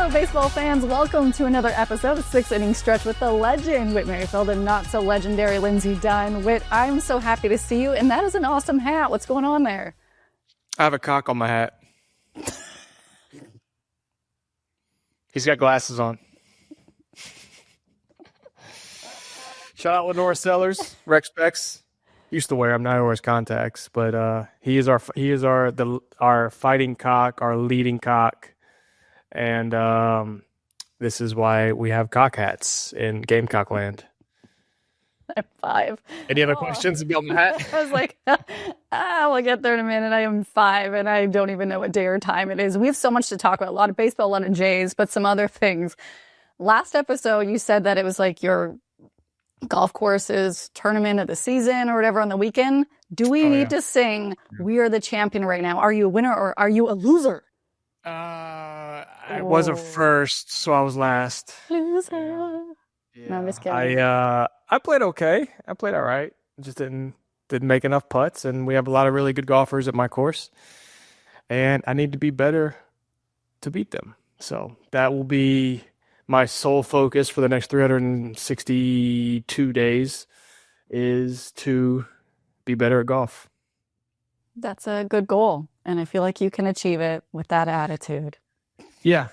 Hello, baseball fans. Welcome to another episode of Six Inning Stretch with the legend, Whit Merrifield, and not so legendary Lindsay Dunn. Whit, I'm so happy to see you, and that is an awesome hat. What's going on there? I have a cock on my hat. He's got glasses on. Shout out Lenore Sellers, Rex Specs. Used to wear him, now he wears contacts, but he is our fighting cock, our leading cock, and this is why we have cock hats in Gamecock land. I'm 5. Any other questions about my hat? I was like, we'll get there in a minute. I am 5, and I don't even know what day or time it is. We have so much to talk about. A lot of baseball, a lot of Jays, but some other things. Last episode, you said that it was like your golf course's tournament of the season or whatever on the weekend. Do we need to sing "We Are the Champion" right now? Are you a winner or are you a loser? I wasn't first, so I was last. Loser. Yeah. No, I'm just kidding. I played okay. I played all right. Just didn't make enough putts, and we have a lot of really good golfers at my course, and I need to be better to beat them. So that will be my sole focus for the next 362 days is to be better at golf. That's a good goal, and I feel like you can achieve it with that attitude. Yeah,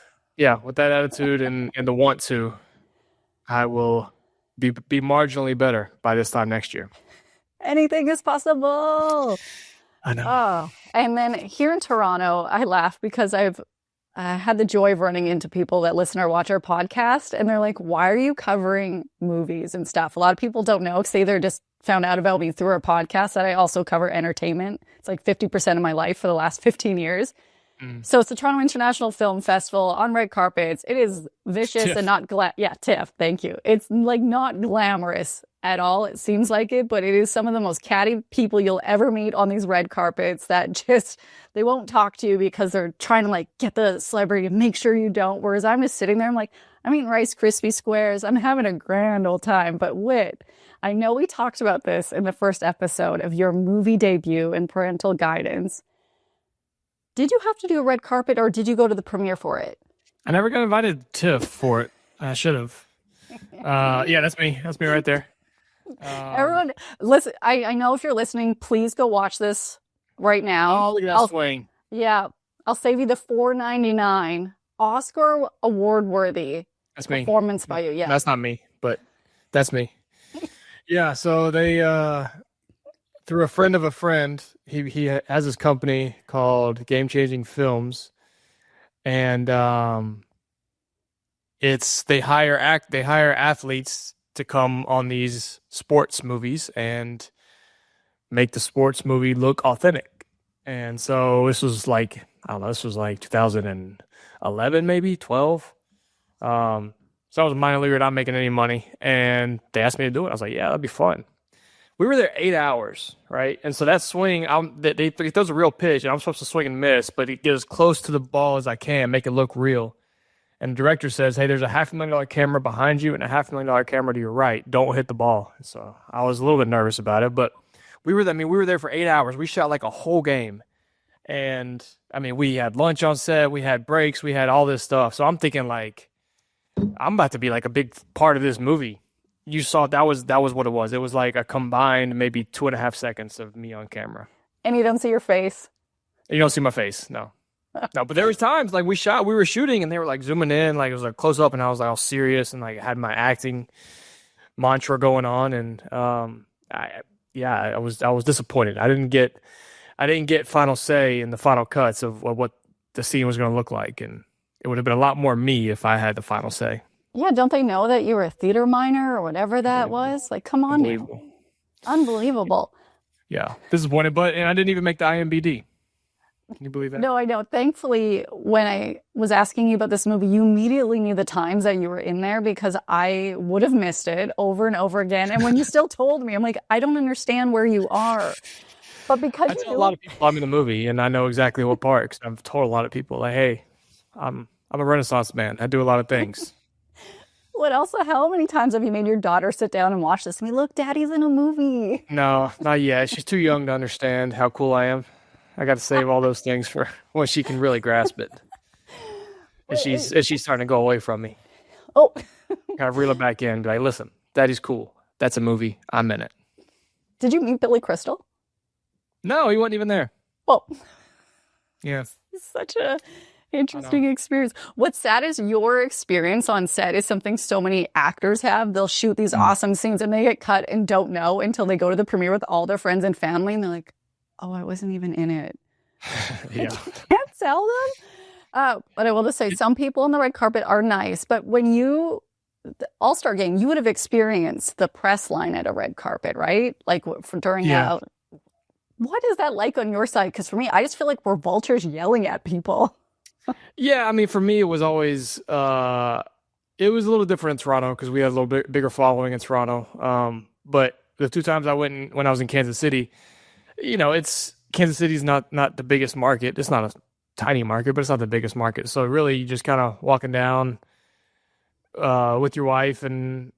with that attitude and the want to, I will be marginally better by this time next year. Anything is possible. I know. Oh, and then here in Toronto, I laugh because I've had the joy of running into people that listen or watch our podcast, and they're like, why are you covering movies and stuff? A lot of people don't know because they either just found out about me through our podcast that I also cover entertainment. It's like 50% of my life for the last 15 years. So it's the Toronto International Film Festival on red carpets. It is vicious TIFF. and not TIFF, thank you. It's like not glamorous at all. It seems like it, but it is some of the most catty people you'll ever meet on these red carpets that just, they won't talk to you because they're trying to like get the celebrity and make sure you don't. Whereas I'm just sitting there, I'm like, I'm eating Rice Krispie squares. I'm having a grand old time. But Whit, I know we talked about this in the first episode of your movie debut and parental guidance. Did you have to do a red carpet or did you go to the premiere for it? I never got invited to TIFF for it. I should have. Yeah, that's me. That's me right there. Everyone, listen, I know if you're listening, please go watch this right now. Oh, look at that swing. Yeah, I'll save you the $4.99 Oscar award worthy performance by you. Yeah, That's not me, but that's me. Yeah, so they through a friend of a friend, he has this company called Game Changing Films, and they hire athletes to come on these sports movies and make the sports movie look authentic. And so this was like 2011, maybe 12. So I was a minor leaguer, not making any money, and they asked me to do it. I was like, yeah, that'd be fun. We were there 8 hours, right? And so that swing, he throws a real pitch, and I'm supposed to swing and miss, but get as close to the ball as I can, make it look real. And the director says, hey, there's a $500,000 camera behind you and a $500,000 camera to your right. Don't hit the ball. So I was a little bit nervous about it, but we were there for 8 hours. We shot like a whole game. And I mean, we had lunch on set, we had breaks, we had all this stuff. So I'm thinking like, I'm about to be like a big part of this movie. You saw that was what it was. It was like a combined maybe 2.5 seconds of me on camera. And you don't see your face. You don't see my face, no. No, but there was times like we were shooting and they were like zooming in, like it was like close up, and I was like all serious and like had my acting mantra going on, and I was disappointed. I didn't get final say in the final cuts of what the scene was going to look like, and it would have been a lot more me if I had the final say. Yeah, don't they know that you were a theater minor or whatever that was? Like, come on now. Unbelievable. Yeah, disappointed, and I didn't even make the IMBD. Can you believe that? No, I know. Thankfully, when I was asking you about this movie, you immediately knew the times that you were in there because I would have missed it over and over again. And when you still told me, I'm like, I don't understand where you are. But because I tell a lot of people I'm in the movie, and I know exactly what part, because I've told a lot of people, like, hey, I'm a Renaissance man. I do a lot of things. What else? How many times have you made your daughter sit down and watch this? And be, look, Daddy's in a movie. No, not yet. She's too young to understand how cool I am. I got to save all those things for when she can really grasp it. And she's starting to go away from me. Oh, Kind of reel her back in and be like, listen, Daddy's cool. That's a movie. I'm in it. did you meet Billy Crystal? No, he wasn't even there. Oh, Yeah. it's such a interesting experience. What's sad is your experience on set is something so many actors have. They'll shoot these awesome scenes and they get cut and don't know until they go to the premiere with all their friends and family and they're like, oh, I wasn't even in it. Yeah. You can't tell them. But I will just say some people on the red carpet are nice. But when the All-Star Game, you would have experienced the press line at a red carpet, right? Like during what is that like on your side? Because for me, I just feel like we're vultures yelling at people. Yeah, I mean, for me, it was always it was a little different in Toronto because we had a little bit bigger following in Toronto. But the 2 times I went when I was in Kansas City, it's Kansas City's not the biggest market. It's not a tiny market, but it's not the biggest market. So really, you just kind of walking down with your wife and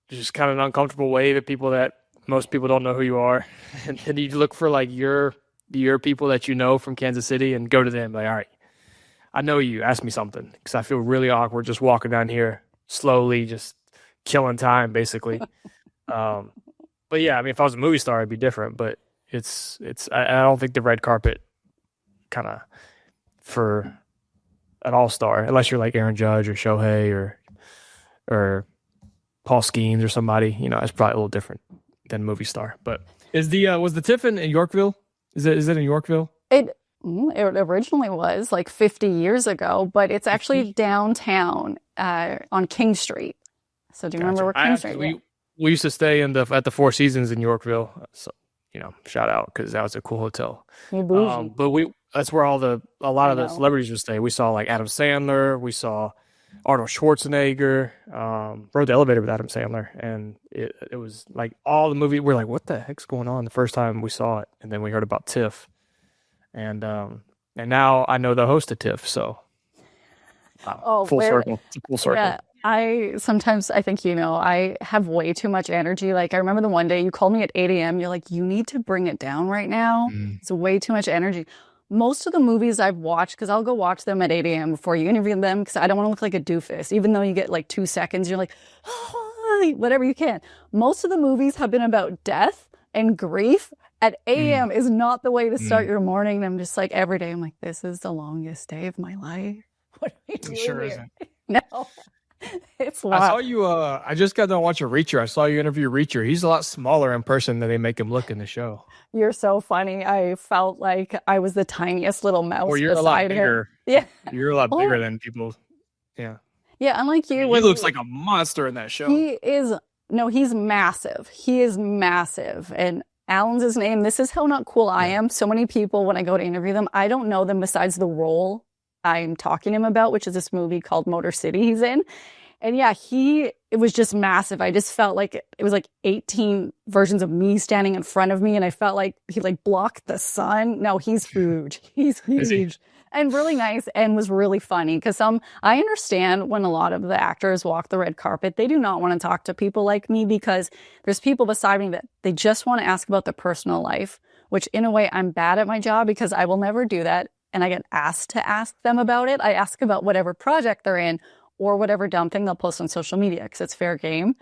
just kind of an uncomfortable wave at people that most people don't know who you are, and you look for like your people that from Kansas City and go to them like, all right, I know you. Ask me something because I feel really awkward just walking down here slowly, just killing time basically. But yeah, I mean, if I was a movie star, it'd be different. But I don't think the red carpet kind of for an all-star, unless you're like Aaron Judge or Shohei or Paul Skeens or somebody, it's probably a little different than movie star. But was the TIFF in Yorkville? Is it in Yorkville? It originally was like 50 years ago, but it's actually downtown on King Street. So do you remember where King Street is? We used to stay at the Four Seasons in Yorkville. So, shout out because that was a cool hotel. But that's where a lot of the celebrities would stay. We saw like Adam Sandler. We saw Arnold Schwarzenegger. Rode the elevator with Adam Sandler, and it was like all the movie. We're like, what the heck's going on? The first time we saw it, and then we heard about TIFF, and now I know the host of TIFF. So, full circle. It's a full circle. Yeah, I think I have way too much energy. Like I remember the one day you called me at 8 a.m. You're like, you need to bring it down right now. It's way too much energy. Most of the movies I've watched, because I'll go watch them at 8 a.m. before you interview them, because I don't want to look like a doofus. Even though you get like 2 seconds, you're like, oh, whatever you can. Most of the movies have been about death and grief. At 8 a.m. is not the way to start your morning. And I'm just like, every day, I'm like, this is the longest day of my life. What are we doing here? Isn't. No. It's wild. I saw you. I just got done watching Reacher. I saw you interview Reacher. He's a lot smaller in person than they make him look in the show. You're so funny. I felt like I was the tiniest little mouse. Or you're a lot bigger. Yeah, you're a lot bigger than people. Yeah. Yeah, unlike you. He looks like a monster in that show. He's massive. He is massive. And Alan's his name. This is how not cool I am. So many people, when I go to interview them, I don't know them besides the role I'm talking to him about, which is this movie called Motor City he's in. And yeah, it was just massive. I just felt like it was like 18 versions of me standing in front of me. And I felt like he like blocked the sun. No, he's huge. He's huge and really nice and was really funny. Because I understand when a lot of the actors walk the red carpet, they do not want to talk to people like me because there's people beside me that they just want to ask about their personal life, which in a way I'm bad at my job because I will never do that. And I get asked to ask them about it. I ask about whatever project they're in or whatever dumb thing they'll post on social media because it's fair game.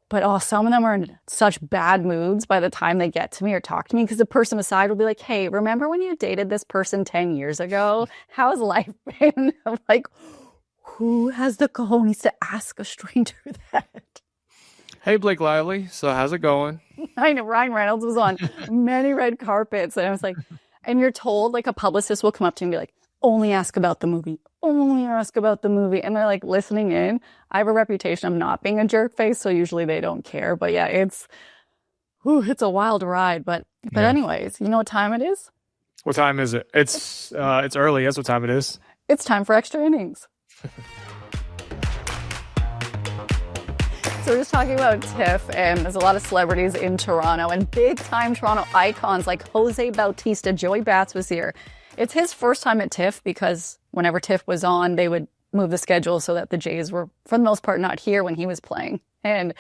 But some of them are in such bad moods by the time they get to me or talk to me because the person beside will be like, hey, remember when you dated this person 10 years ago? How's life been? I'm like, who has the cojones to ask a stranger that? Hey, Blake Lively. So how's it going? I know Ryan Reynolds was on many red carpets. And I was like, and you're told like a publicist will come up to you and be like, only ask about the movie. Only ask about the movie. And they're like listening in. I have a reputation of not being a jerk face, so usually they don't care. But yeah, it's a wild ride. But anyways, you know what time it is? What time is it? It's early. That's what time it is. It's time for extra innings. So we're just talking about TIFF, and there's a lot of celebrities in Toronto and big-time Toronto icons like Jose Bautista. Joey Bats was here. It's his first time at TIFF because whenever TIFF was on, they would move the schedule so that the Jays were, for the most part, not here when he was playing. And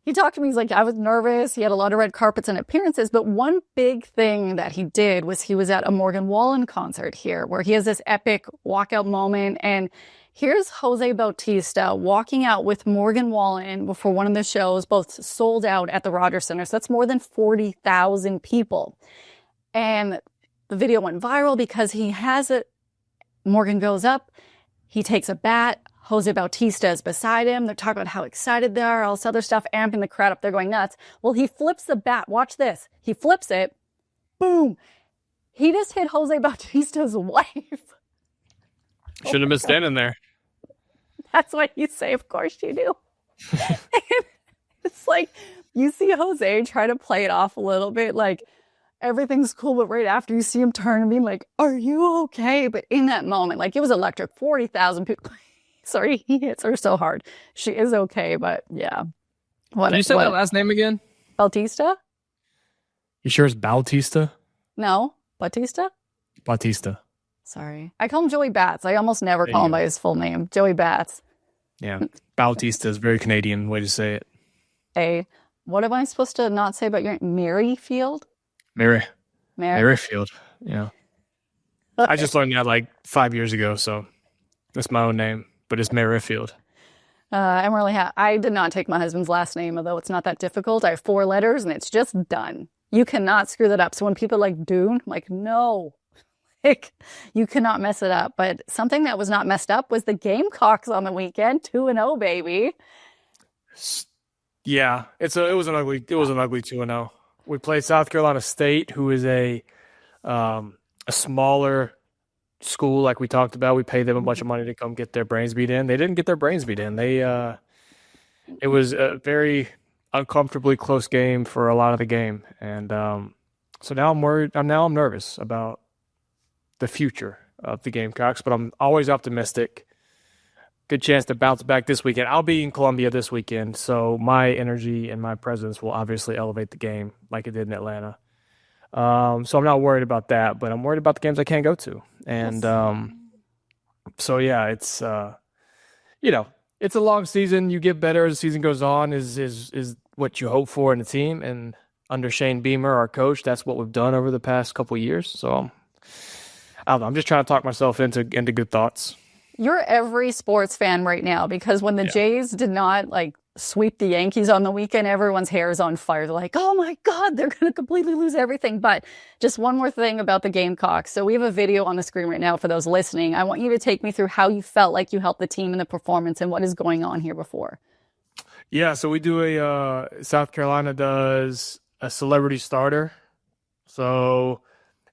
he talked to me. He's like, I was nervous. He had a lot of red carpets and appearances. But one big thing that he did was he was at a Morgan Wallen concert here where he has this epic walkout moment. And Here's Jose Bautista walking out with Morgan Wallen before one of the shows, both sold out at the Rogers Center. So that's more than 40,000 people. And the video went viral because he has it. Morgan goes up, he takes a bat. Jose Bautista is beside him. They're talking about how excited they are, all this other stuff, amping the crowd up. They're going nuts. Well, he flips the bat. Watch this. He flips it. Boom. He just hit Jose Bautista's wife. Shouldn't have been standing there. That's what you say. Of course you do. It's like you see Jose try to play it off a little bit like everything's cool, but right after you see him turn and being like, are you okay? But in that moment, like it was electric. 40,000 people. Sorry, he hits her so hard. She is okay, but yeah. Can you say that last name again? Bautista? You sure it's Bautista? No. Bautista? Bautista. Sorry. I call him Joey Bats. I almost never call him by his full name. Joey Bats. Yeah. Bautista is a very Canadian way to say it. What am I supposed to not say about your Merrifield? Merrifield. Yeah. I just learned that like 5 years ago, so that's my own name, but it's Merrifield. I'm really happy. I did not take my husband's last name, although it's not that difficult. I have 4 letters, and it's just Dunn. You cannot screw that up. So when people are like Dunn, I'm like, no. Like, you cannot mess it up. But something that was not messed up was the Gamecocks on the weekend. 2-0, baby. Yeah, it was an ugly 2-0. We played South Carolina State, who is a smaller school, like we talked about. We paid them a bunch of money to come get their brains beat in. They didn't get their brains beat in. It was a very uncomfortably close game for a lot of the game, and so now I'm worried. I'm nervous about the future of the Gamecocks, but I'm always optimistic. Good chance to bounce back this weekend. I'll be in Columbia this weekend, so my energy and my presence will obviously elevate the game like it did in Atlanta. So I'm not worried about that, but I'm worried about the games I can't go to. And so yeah, it's it's a long season. You get better as the season goes on is what you hope for in the team. And under Shane Beamer, our coach, that's what we've done over the past couple of years. So I don't know. I'm just trying to talk myself into good thoughts. You're every sports fan right now because when the Jays did not like sweep the Yankees on the weekend, everyone's hair is on fire. They're like, oh my God, they're going to completely lose everything. But just one more thing about the Gamecocks. So we have a video on the screen right now for those listening. I want you to take me through how you felt like you helped the team in the performance and what is going on here before. Yeah, so we do South Carolina does a celebrity starter. So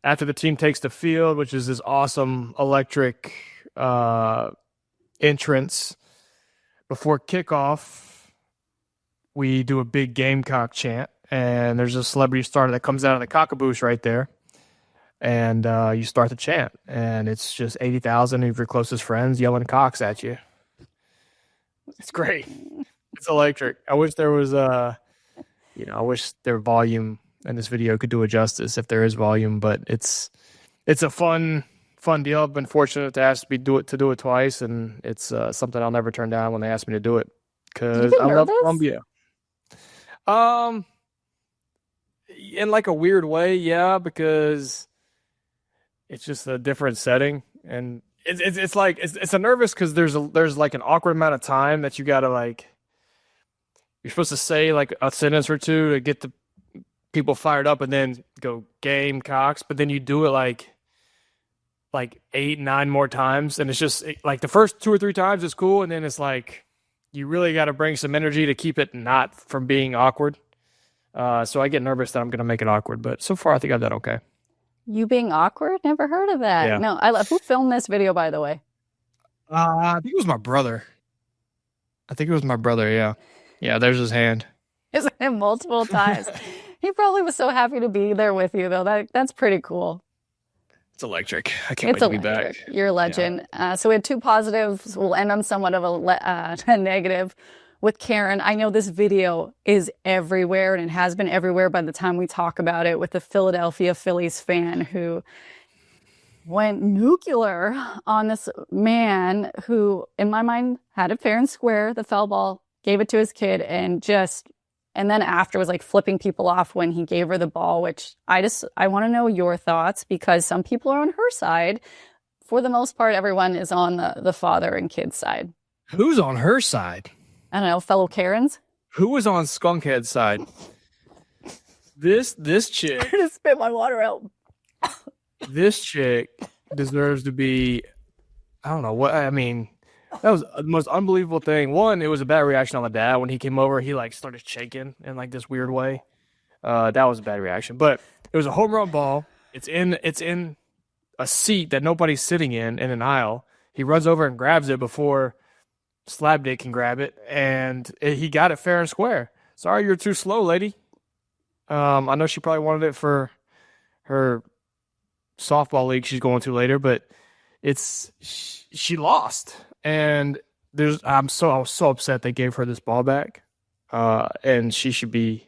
after the team takes the field, which is this awesome electric entrance, before kickoff, we do a big Gamecock chant, and there's a celebrity starter that comes out of the cockaboose right there, and you start the chant, and it's just 80,000 of your closest friends yelling Cox at you. It's great. It's electric. I wish there was I wish their volume in this video could do it justice if there is volume, but it's a fun deal. I've been fortunate to do it twice, and it's something I'll never turn down when they ask me to do it because I love Columbia. In like a weird way, yeah, because it's just a different setting, and it's like it's a nervous because there's like an awkward amount of time that you gotta like. You're supposed to say like a sentence or two to get the people fired up, and then go Gamecocks, but then you do it like 8-9 more times, and it's just like the first 2 or 3 times is cool, and then it's like you really got to bring some energy to keep it not from being awkward. So I get nervous that I'm going to make it awkward, but so far I think I've done okay. You being awkward? Never heard of that. Yeah. No, who filmed this video, by the way? I think it was my brother. Yeah. Yeah, there's his hand. Isn't it multiple times? He probably was so happy to be there with you, though. That's pretty cool. It's electric. I can't wait to be back. You're a legend. Yeah. So we had 2 positives. We'll end on somewhat of a negative with Karen. I know this video is everywhere, and it has been everywhere by the time we talk about it, with the Philadelphia Phillies fan who went nuclear on this man who, in my mind, had it fair and square, the foul ball, gave it to his kid, and then after was like flipping people off when he gave her the ball, which I want to know your thoughts, because some people are on her side for the most part, everyone is on the father and kid side. Who's on her side? I don't know, fellow Karens. Who was on Skunkhead's side? This chick. I'm gonna spit my water out. This chick deserves to be. I don't know what I mean. That was the most unbelievable thing. One, it was a bad reaction on the dad when he came over. He like started shaking in like this weird way. That was a bad reaction. But it was a home run ball. It's in a seat that nobody's sitting in an aisle. He runs over and grabs it before Slabdick can grab it, and he got it fair and square. Sorry, you're too slow, lady. I know she probably wanted it for her softball league she's going to later, but she lost. And I was so upset they gave her this ball back. And she should be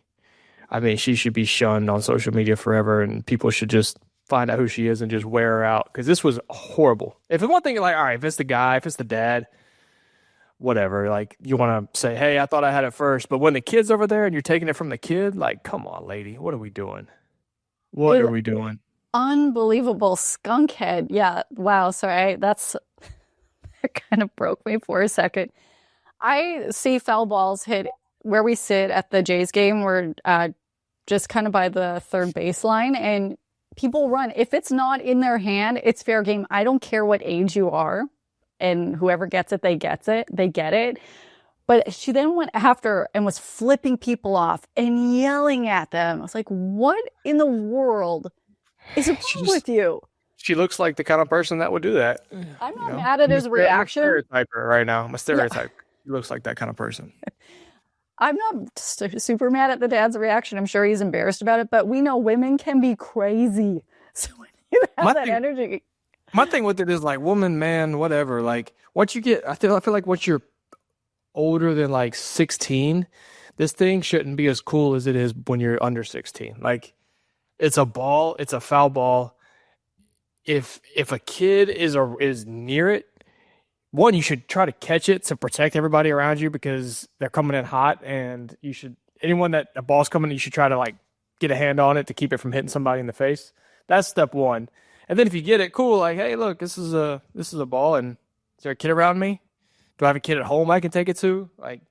shunned on social media forever, and people should just find out who she is and just wear her out. Because this was horrible. If it's one thing, like, all right, if it's the guy, if it's the dad, whatever, like, you want to say, hey, I thought I had it first. But when the kid's over there and you're taking it from the kid, like, come on, lady, what are we doing? What are we doing? Unbelievable skunkhead. Yeah. Wow. Sorry. That kind of broke me for a second. I see foul balls hit where we sit at the Jays game. We're just kind of by the third baseline, and people run. If it's not in their hand, it's fair game. I don't care what age you are, and whoever gets it, they get it. But she then went after and was flipping people off and yelling at them. I was like, what in the world is wrong with you? She looks like the kind of person that would do that. I'm not mad at his reaction. I'm a stereotyper right now. I'm a stereotype. Yeah. He looks like that kind of person. I'm not super mad at the dad's reaction. I'm sure he's embarrassed about it, but we know women can be crazy. So when you have energy. My thing with it is like woman, man, whatever. Like once you get, I feel like once you're older than like 16, this thing shouldn't be as cool as it is when you're under 16. Like it's a ball, it's a foul ball. If a kid is near it, one, you should try to catch it to protect everybody around you because they're coming in hot, and anyone that a ball's coming, you should try to like get a hand on it to keep it from hitting somebody in the face. That's step one. And then if you get it, cool, like, hey, look, this is a ball, and is there a kid around me? Do I have a kid at home I can take it to? Like,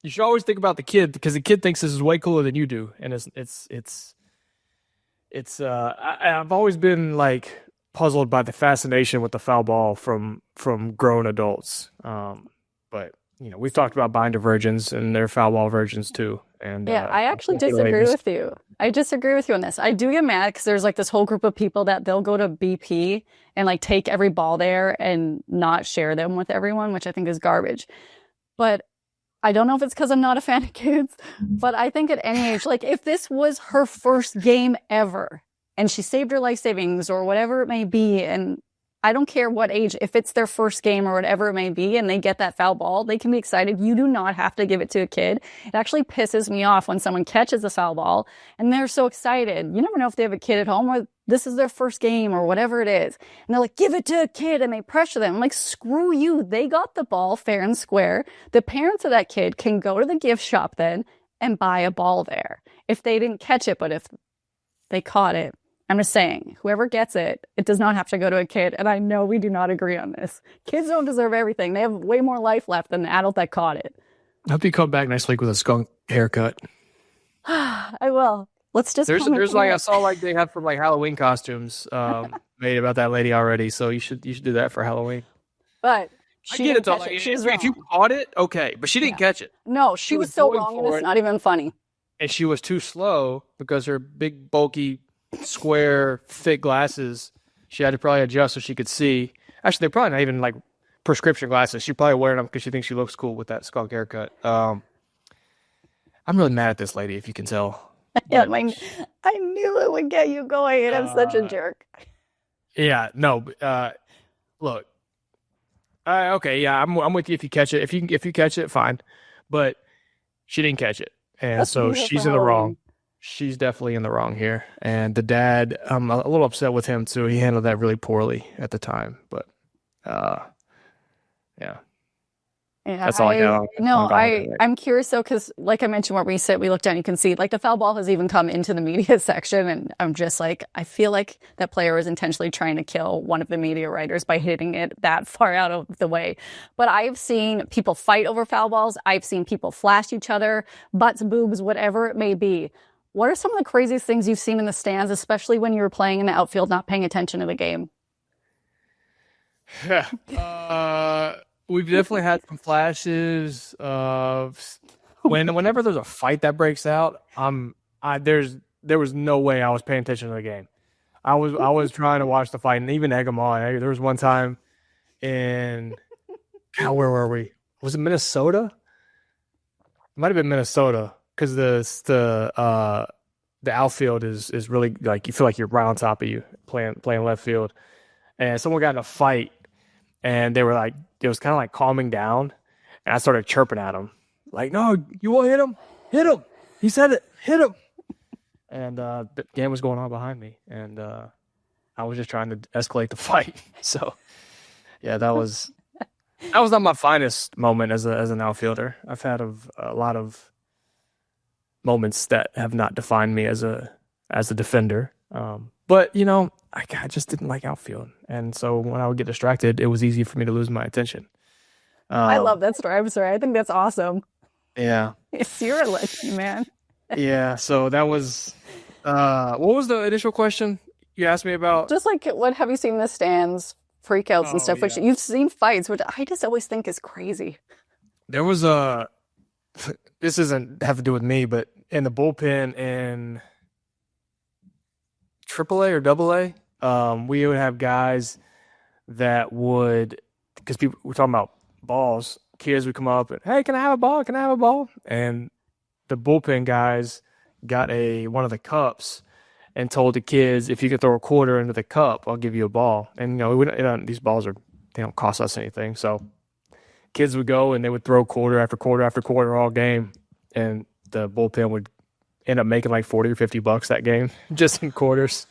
you should always think about the kid because the kid thinks this is way cooler than you do, and I've always been like puzzled by the fascination with the foul ball from grown adults. But you know, we've talked about binder virgins and their foul ball virgins too. And yeah, I actually disagree with you. I disagree with you on this. I do get mad because there's like this whole group of people that they'll go to BP and like take every ball there and not share them with everyone, which I think is garbage. But I don't know if it's because I'm not a fan of kids, but I think at any age, like if this was her first game ever and she saved her life savings or whatever it may be, and I don't care what age, if it's their first game or whatever it may be, and they get that foul ball, they can be excited. You do not have to give it to a kid. It actually pisses me off when someone catches a foul ball and they're so excited. You never know if they have a kid at home or this is their first game or whatever it is. And they're like, give it to a kid, and they pressure them. I'm like, screw you. They got the ball fair and square. The parents of that kid can go to the gift shop then and buy a ball there. If they didn't catch it, but if they caught it, I'm just saying, whoever gets it, it does not have to go to a kid. And I know we do not agree on this. Kids don't deserve everything. They have way more life left than the adult that caught it. I hope you come back next week with a skunk haircut. I will. Let's just. There's like I saw like they have from like Halloween costumes made about that lady already. So you should do that for Halloween. But I get it though. Like, if you caught it, okay, but she didn't catch it. No, she was so wrong, and it's not even funny. And she was too slow because her big bulky square thick glasses she had to probably adjust so she could see. Actually, they're probably not even like prescription glasses. She's probably wearing them because she thinks she looks cool with that skunk haircut. I'm really mad at this lady, if you can tell. Yeah, I knew it would get you going, and I'm such a jerk. Yeah, no. Look, okay, yeah, I'm with you. If you catch it, if you catch it, fine. But she didn't catch it, and so she's in the wrong. She's definitely in the wrong here. And the dad, I'm a little upset with him too. He handled that really poorly at the time. But yeah. Yeah, That's all I got on Gallagher. I'm curious though, because like I mentioned, where we sit, we look down, you can see like the foul ball has even come into the media section, and I'm just like, I feel like that player was intentionally trying to kill one of the media writers by hitting it that far out of the way. But I've seen people fight over foul balls. I've seen people flash each other, butts, boobs, whatever it may be. What are some of the craziest things you've seen in the stands, especially when you were playing in the outfield, not paying attention to the game? We've definitely had some flashes of whenever there's a fight that breaks out. There was no way I was paying attention to the game. I was trying to watch the fight and even egg them on. There was one time in where were we? Was it Minnesota? It might have been Minnesota because the outfield is really like you feel like you're right on top of you playing left field, and someone got in a fight. And they were like, it was kind of like calming down. And I started chirping at him. Like, no, you want to hit him? Hit him. He said it. Hit him. And the game was going on behind me. And I was just trying to escalate the fight. So, yeah, that was not my finest moment as an outfielder. I've had a lot of moments that have not defined me as a defender. But, I just didn't like outfield. And so when I would get distracted, it was easy for me to lose my attention. I love that story. I'm sorry. I think that's awesome. Yeah. You're a legend, man. Yeah. So that was, what was the initial question you asked me about? Just like, what have you seen in the stands, freakouts and stuff, yeah. which you've seen fights, which I just always think is crazy. There was this doesn't have to do with me, but in the bullpen in AAA or AA, we would have guys that would, because people were talking about balls, kids would come up and, hey, can I have a ball? Can I have a ball? And the bullpen guys got one of the cups and told the kids, if you could throw a quarter into the cup, I'll give you a ball. And these balls they don't cost us anything. So kids would go and they would throw quarter after quarter after quarter all game, and the bullpen would end up making like $40 or $50 that game just in quarters,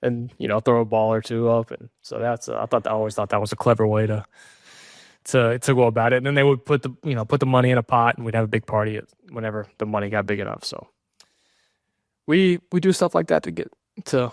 and throw a ball or two up. And so that's I always thought that was a clever way to go about it. And then they would put the money in a pot, and we'd have a big party whenever the money got big enough. So we do stuff like that to get to,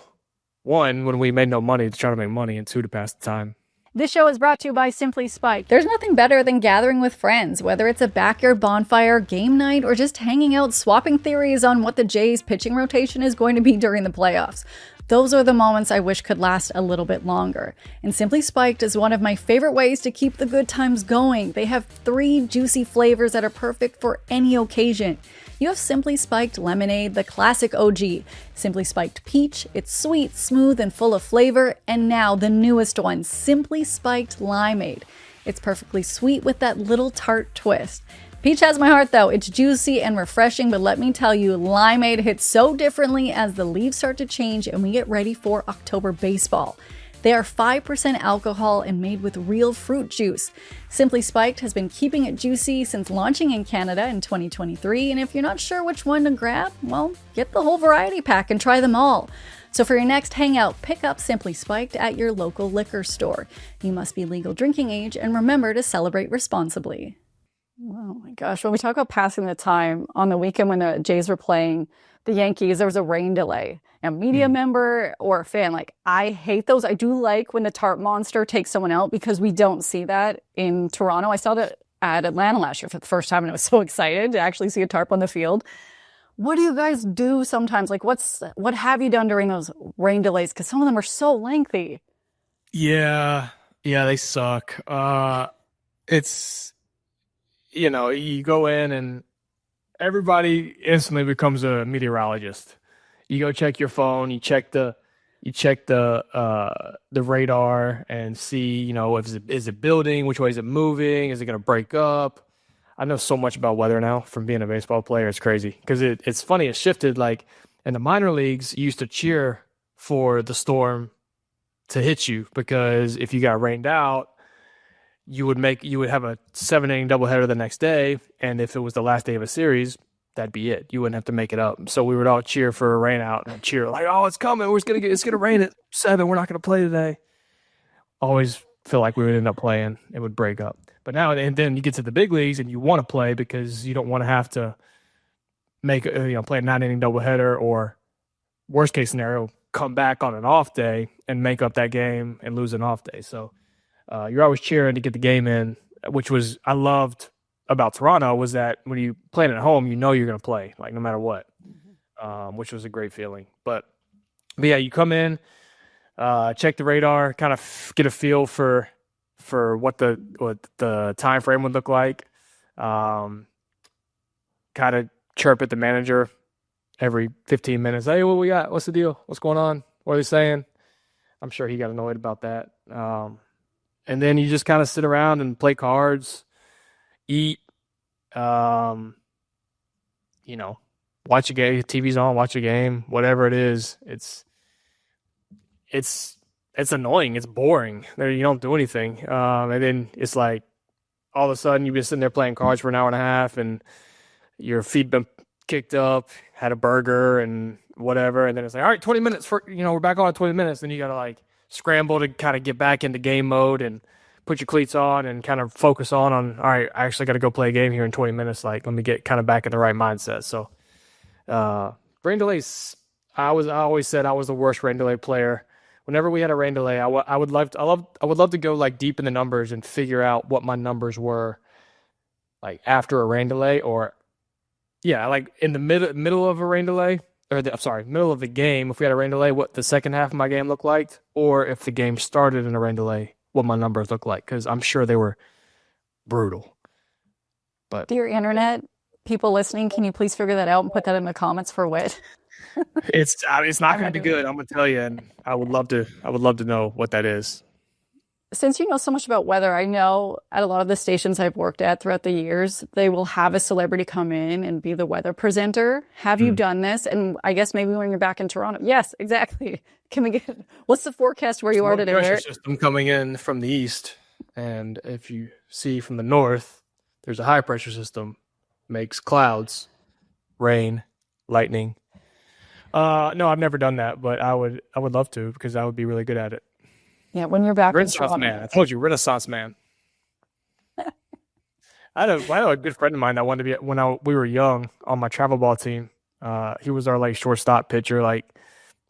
one, when we made no money, to try to make money, and two, to pass the time. This show is brought to you by Simply Spiked. There's nothing better than gathering with friends, whether it's a backyard bonfire, game night, or just hanging out swapping theories on what the Jays' pitching rotation is going to be during the playoffs. Those are the moments I wish could last a little bit longer. And Simply Spiked is one of my favorite ways to keep the good times going. They have 3 juicy flavors that are perfect for any occasion. You have Simply Spiked Lemonade, the classic OG. Simply Spiked Peach, it's sweet, smooth, and full of flavor. And now the newest one, Simply Spiked Limeade. It's perfectly sweet with that little tart twist. Peach has my heart though. It's juicy and refreshing, but let me tell you, Limeade hits so differently as the leaves start to change and we get ready for October baseball. They are 5% alcohol and made with real fruit juice. Simply Spiked has been keeping it juicy since launching in Canada in 2023, and if you're not sure which one to grab, well, get the whole variety pack and try them all. So for your next hangout, pick up Simply Spiked at your local liquor store. You must be legal drinking age, and remember to celebrate responsibly. Oh my gosh, when we talk about passing the time, on the weekend when the Jays were playing the Yankees, there was a rain delay. A media member or a fan, I hate those. I do like when the tarp monster takes someone out, because we don't see that in Toronto. I saw that at Atlanta last year for the first time, and I was so excited to actually see a tarp on the field. What do you guys do sometimes? What have you done during those rain delays? Because some of them are so lengthy. Yeah, they suck. It's, you go in and everybody instantly becomes a meteorologist. You go check your phone, you check the radar and see, is it building, which way is it moving, is it going to break up? I know so much about weather now from being a baseball player. It's crazy because it's funny. It shifted. Like in the minor leagues, you used to cheer for the storm to hit you, because if you got rained out, you would have a 7-inning doubleheader the next day, and if it was the last day of a series, that'd be it. You wouldn't have to make it up. So we would all cheer for a rain out and cheer like, "Oh, it's coming. It's gonna rain at 7. We're not gonna play today." Always feel like we would end up playing. It would break up. But now and then you get to the big leagues and you want to play because you don't want to have to make play a 9-inning doubleheader, or worst case scenario, come back on an off day and make up that game and lose an off day. So you're always cheering to get the game in, which was I loved about Toronto, was that when you play at home, you know you're going to play, like no matter what, which was a great feeling. But yeah, you come in, check the radar, kind of get a feel for what the time frame would look like. Kind of chirp at the manager every 15 minutes. Hey, what we got? What's the deal? What's going on? What are they saying? I'm sure he got annoyed about that. And then you just kind of sit around and play cards, eat, watch a game, TV's on, watch a game, whatever it is. It's annoying. It's boring. You don't do anything. And then it's like all of a sudden you've been sitting there playing cards for an hour and a half and your feet been kicked up, had a burger and whatever. And then it's like, all right, 20 minutes we're back on in 20 minutes. Then you got to like scramble to kind of get back into game mode and put your cleats on and kind of focus on, all right, I actually got to go play a game here in 20 minutes. Like, let me get kind of back in the right mindset. So, rain delays, I always said I was the worst rain delay player. Whenever we had a rain delay, I would love to go like deep in the numbers and figure out what my numbers were like after a rain delay, or like in the middle of a rain delay, middle of the game. If we had a rain delay, what the second half of my game looked like, or if the game started in a rain delay, what my numbers looked like, because I'm sure they were brutal. But dear internet, people listening, can you please figure that out and put that in the comments for Whit? It's not going to be good. I'm going to tell you, and I would love to know what that is. Since you know so much about weather, I know at a lot of the stations I've worked at throughout the years, they will have a celebrity come in and be the weather presenter. Have you done this? And I guess maybe when you're back in Toronto. Yes, exactly. Can we get, what's the forecast where you are today? Pressure system coming in from the east, and if you see from the north, there's a high pressure system, makes clouds, rain, lightning. No, I've never done that, but I would love to, because I would be really good at it. Yeah, when you're back Renaissance in Toronto. man. I told you, Renaissance man. I know a good friend of mine that wanted to be, when we were young, on my travel ball team. He was our like shortstop pitcher, like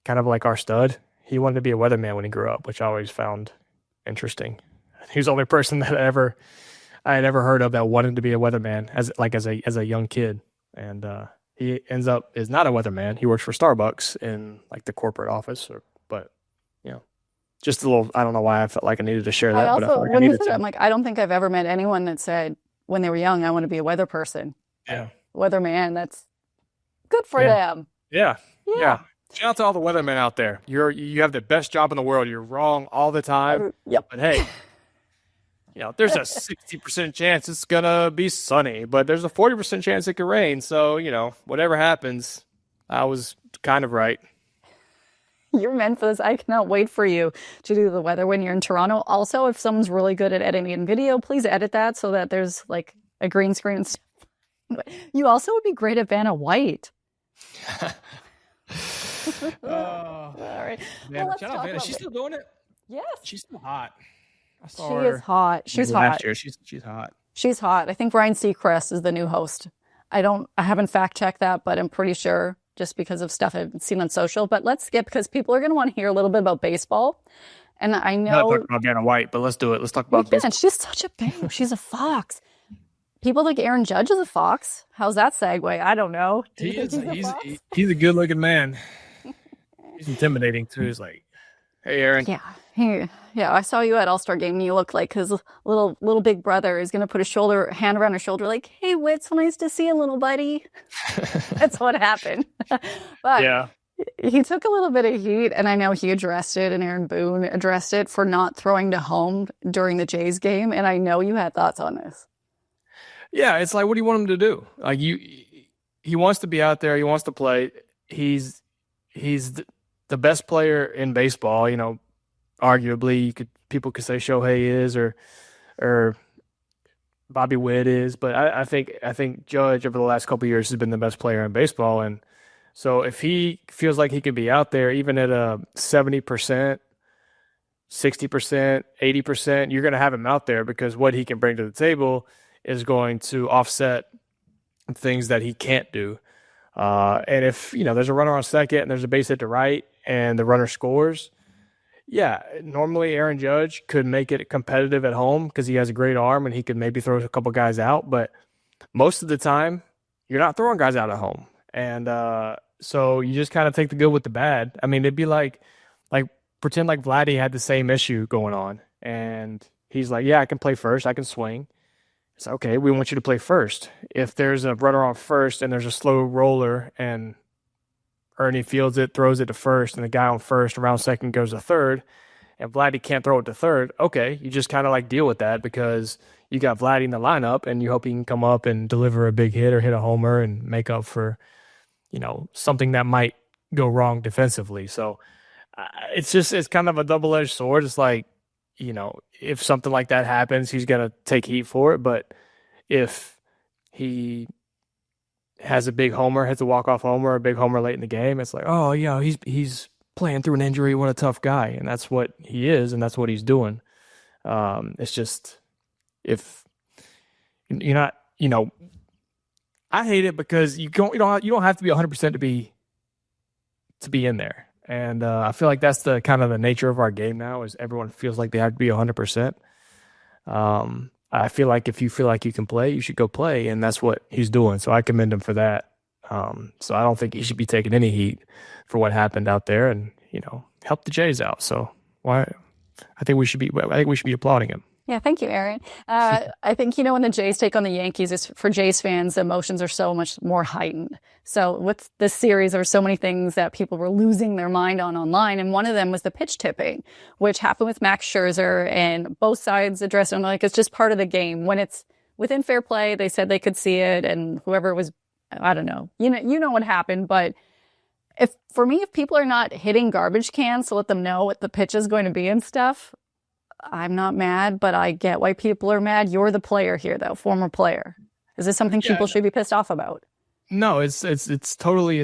kind of like our stud. He wanted to be a weatherman when he grew up, which I always found interesting. He was the only person that I had ever heard of that wanted to be a weatherman as a young kid. And he ends up is not a weatherman. He works for Starbucks in like the corporate office, but just a little. I don't know why I felt like I needed to share that. But when you said it, I'm like, I don't think I've ever met anyone that said when they were young, I want to be a weather person. Yeah, weatherman. That's good for them. Yeah. Shout out to all the weathermen out there. You have the best job in the world. You're wrong all the time. Yep. But hey, there's a 60% chance it's gonna be sunny, but there's a 40% chance it could rain. So whatever happens, I was kind of right. You're meant for this. I cannot wait for you to do the weather when you're in Toronto. Also, if someone's really good at editing video, please edit that so that there's like a green screen and stuff. You also would be great at Vanna White. All right. Vanna, shout out Vanna. She's still doing it? Yes. She's still hot. She is hot. She's hot. Last year, she's hot. She's hot. I think Ryan Seacrest is the new host. I haven't fact checked that, but I'm pretty sure, just because of stuff I've seen on social. But let's skip, because people are going to want to hear a little bit about baseball. And I know. Not talk about Vanna White, but let's do it. Let's talk about baseball. She's such a babe. She's a fox. People think Aaron Judge is a fox. How's that segue? I don't know. He's a good-looking man. He's intimidating too. He's like, hey, Aaron. Yeah. I saw you at All-Star Game, and you look like his little big brother is going to put a hand around her shoulder, like, hey, Whit, so nice to see you, little buddy. That's what happened. But yeah, he took a little bit of heat, and I know he addressed it, and Aaron Boone addressed it for not throwing to home during the Jays game. And I know you had thoughts on this. Yeah, it's like, what do you want him to do? Like, he wants to be out there. He wants to play. He's the best player in baseball. Arguably, people could say Shohei is, or Bobby Witt is, but I think Judge over the last couple of years has been the best player in baseball. And so if he feels like he could be out there even at a 70%, 60%, 80%, you're going to have him out there because what he can bring to the table is going to offset things that he can't do. And if, there's a runner on second and there's a base hit to right and the runner scores, yeah, normally Aaron Judge could make it competitive at home because he has a great arm and he could maybe throw a couple guys out. But most of the time, you're not throwing guys out at home. And so you just kind of take the good with the bad. I mean, it'd be like pretend like Vladdy had the same issue going on. And he's like, yeah, I can play first. I can swing. It's okay. We want you to play first. If there's a runner on first and there's a slow roller and Ernie fields it, throws it to first, and the guy on first around second goes to third, and Vladdy can't throw it to third, okay, you just kind of like deal with that because you got Vladdy in the lineup and you hope he can come up and deliver a big hit or hit a homer and make up for, something that might go wrong defensively. So it's kind of a double-edged sword. It's like, if something like that happens, he's going to take heat for it. But if he has a big homer, hits a walk-off homer, a big homer late in the game, it's like, oh, yeah, he's playing through an injury. What a tough guy. And that's what he is, and that's what he's doing. It's just if you're not, I hate it because you don't have to be 100% to be in there. And I feel like that's the kind of the nature of our game now is everyone feels like they have to be 100%. I feel like if you feel like you can play, you should go play, and that's what he's doing. So I commend him for that. So I don't think he should be taking any heat for what happened out there, and help the Jays out. So I think we should be applauding him. Yeah, thank you, Aaron. I think, when the Jays take on the Yankees, for Jays fans, the emotions are so much more heightened. So with this series, there were so many things that people were losing their mind on online. And one of them was the pitch tipping, which happened with Max Scherzer, and both sides addressed it. Like, it's just part of the game. When it's within fair play, they said they could see it. And whoever was, I don't know, you know what happened. But if people are not hitting garbage cans to let them know what the pitch is going to be and stuff, I'm not mad, but I get why people are mad. You're the player here, though, former player. Is this something people should be pissed off about? No, it's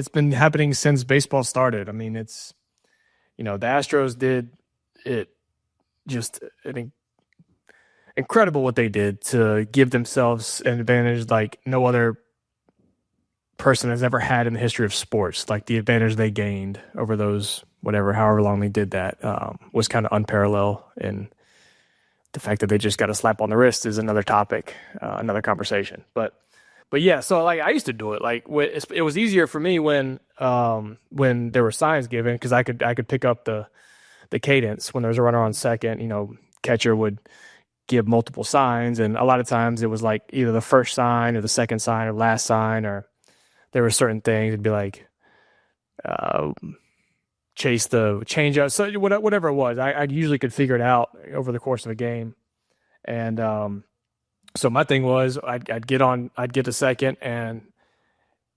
been happening since baseball started. I mean, it's, the Astros did it just incredible what they did to give themselves an advantage like no other person has ever had in the history of sports. Like the advantage they gained over those, however long they did that, was kind of unparalleled. And the fact that they just got a slap on the wrist is another topic, another conversation. But yeah, so like I used to do it. Like it was easier for me when there were signs given because I could pick up the cadence when there was a runner on second. Catcher would give multiple signs, and a lot of times it was like either the first sign or the second sign or last sign, or there were certain things. It'd be like chase the changeup. So whatever it was, I usually could figure it out over the course of a game. And so my thing was I'd get to second, and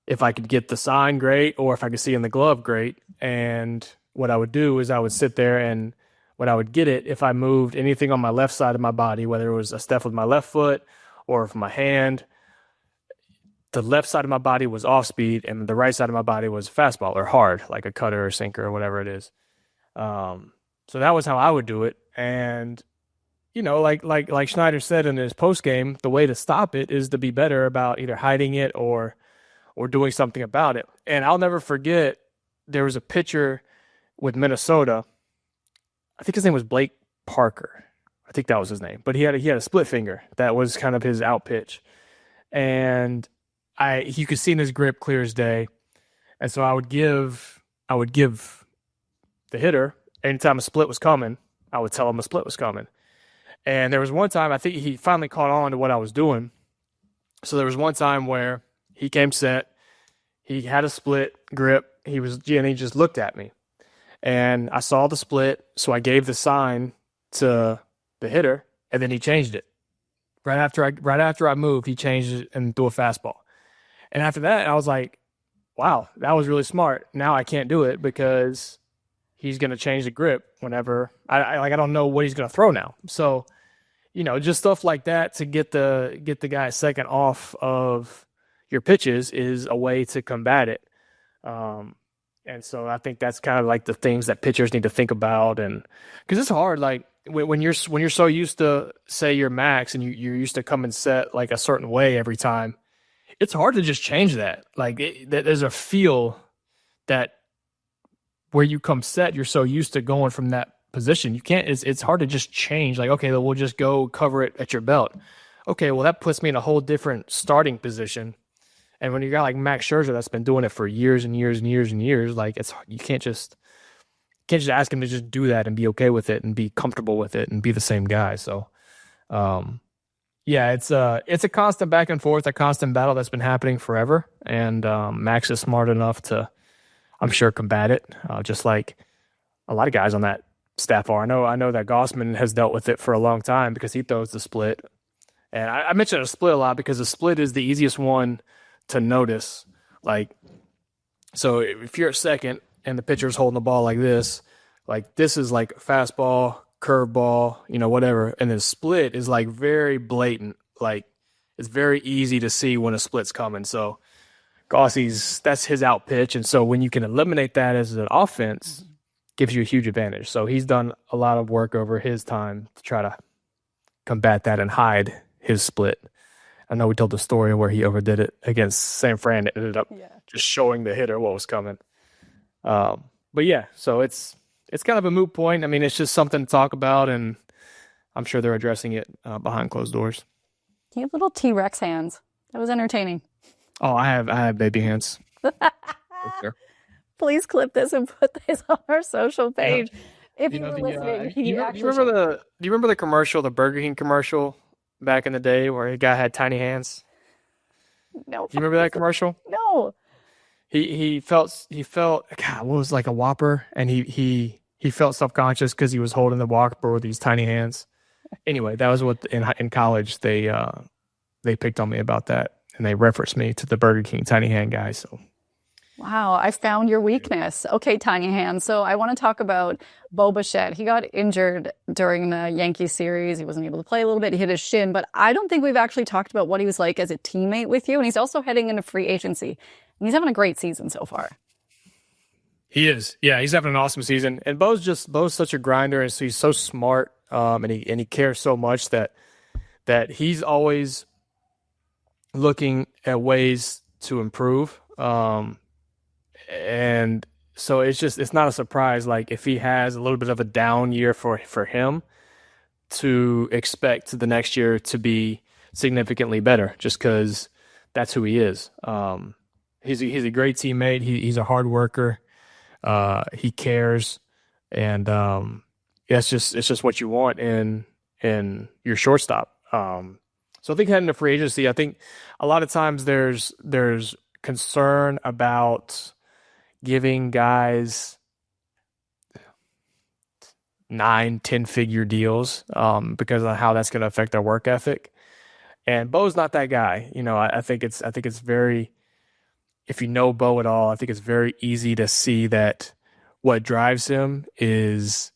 if I could get the sign, great, or if I could see in the glove, great. And what I would do is I would sit there, and when I would get it, if I moved anything on my left side of my body, whether it was a step with my left foot or with my hand, the left side of my body was off speed and the right side of my body was fastball or hard, like a cutter or sinker or whatever it is. So that was how I would do it. And, like Schneider said in his post game, the way to stop it is to be better about either hiding it or doing something about it. And I'll never forget, there was a pitcher with Minnesota. I think his name was Blake Parker. I think that was his name, but he had a split finger. That was kind of his out pitch. And you could see in his grip clear as day. And so I would give the hitter, anytime a split was coming, I would tell him a split was coming. And there was one time, I think he finally caught on to what I was doing. So there was one time where he came set, he had a split grip, and he just looked at me. And I saw the split, so I gave the sign to the hitter, and then he changed it. Right after I moved, he changed it and threw a fastball. And after that, I was like, wow, that was really smart. Now I can't do it because he's going to change the grip whenever I don't know what he's going to throw now. So, just stuff like that to get the guy second off of your pitches is a way to combat it. And so I think that's kind of like the things that pitchers need to think about, and because it's hard, like when you're so used to say your max and you're used to coming set like a certain way every time, it's hard to just change that. Like there's a feel that where you come set, you're so used to going from that position, you can't. It's hard to just change. Like, okay, we'll just go cover it at your belt. Okay, well that puts me in a whole different starting position. And when you got like Max Scherzer that's been doing it for years and years and years and years, like you can't just ask him to just do that and be okay with it and be comfortable with it and be the same guy. So, yeah, it's a constant back and forth, a constant battle that's been happening forever. And Max is smart enough to, I'm sure, combat it, just like a lot of guys on that staff are. I know that Gossman has dealt with it for a long time because he throws the split. And I mention a split a lot because the split is the easiest one to notice. Like, so if you're at second and the pitcher's holding the ball like this is like fastball, curveball, whatever. And the split is like very blatant. Like, it's very easy to see when a split's coming. So that's his out pitch. And so when you can eliminate that as an offense, gives you a huge advantage. So he's done a lot of work over his time to try to combat that and hide his split. I know we told the story where he overdid it against San Fran. It ended up just showing the hitter what was coming. But yeah, so it's kind of a moot point. I mean, it's just something to talk about, and I'm sure they're addressing it behind closed doors. You have little T-Rex hands. That was entertaining. Oh, I have baby hands. Sure. Please clip this and put this on our social page. Yeah. If you were listening, do you remember the commercial, the Burger King commercial back in the day where a guy had tiny hands? No. Do you remember that commercial? No. He felt God, what was like a Whopper, and he felt self-conscious because he was holding the Whopper with these tiny hands. Anyway, that was what in college they picked on me about that, and they referenced me to the Burger King tiny hand guy. So. Wow, I found your weakness. Okay, tiny hands. So I want to talk about Bo Bichette. He got injured during the Yankee series. He wasn't able to play a little bit. He hit his shin, but I don't think we've actually talked about what he was like as a teammate with you. And he's also heading into free agency. And he's having a great season so far. He is. Yeah, he's having an awesome season. And Bo's such a grinder, and so he's so smart, and he cares so much that he's always looking at ways to improve. And so it's not a surprise, like if he has a little bit of a down year for him, to expect the next year to be significantly better, just because that's who he is. He's a great teammate. He's a hard worker. He cares, and it's just what you want in your shortstop. So I think heading to free agency, I think a lot of times there's concern about giving guys 9-10 figure deals because of how that's going to affect their work ethic. And Bo's not that guy. I think it's very, if you know Bo at all, I think it's very easy to see that what drives him is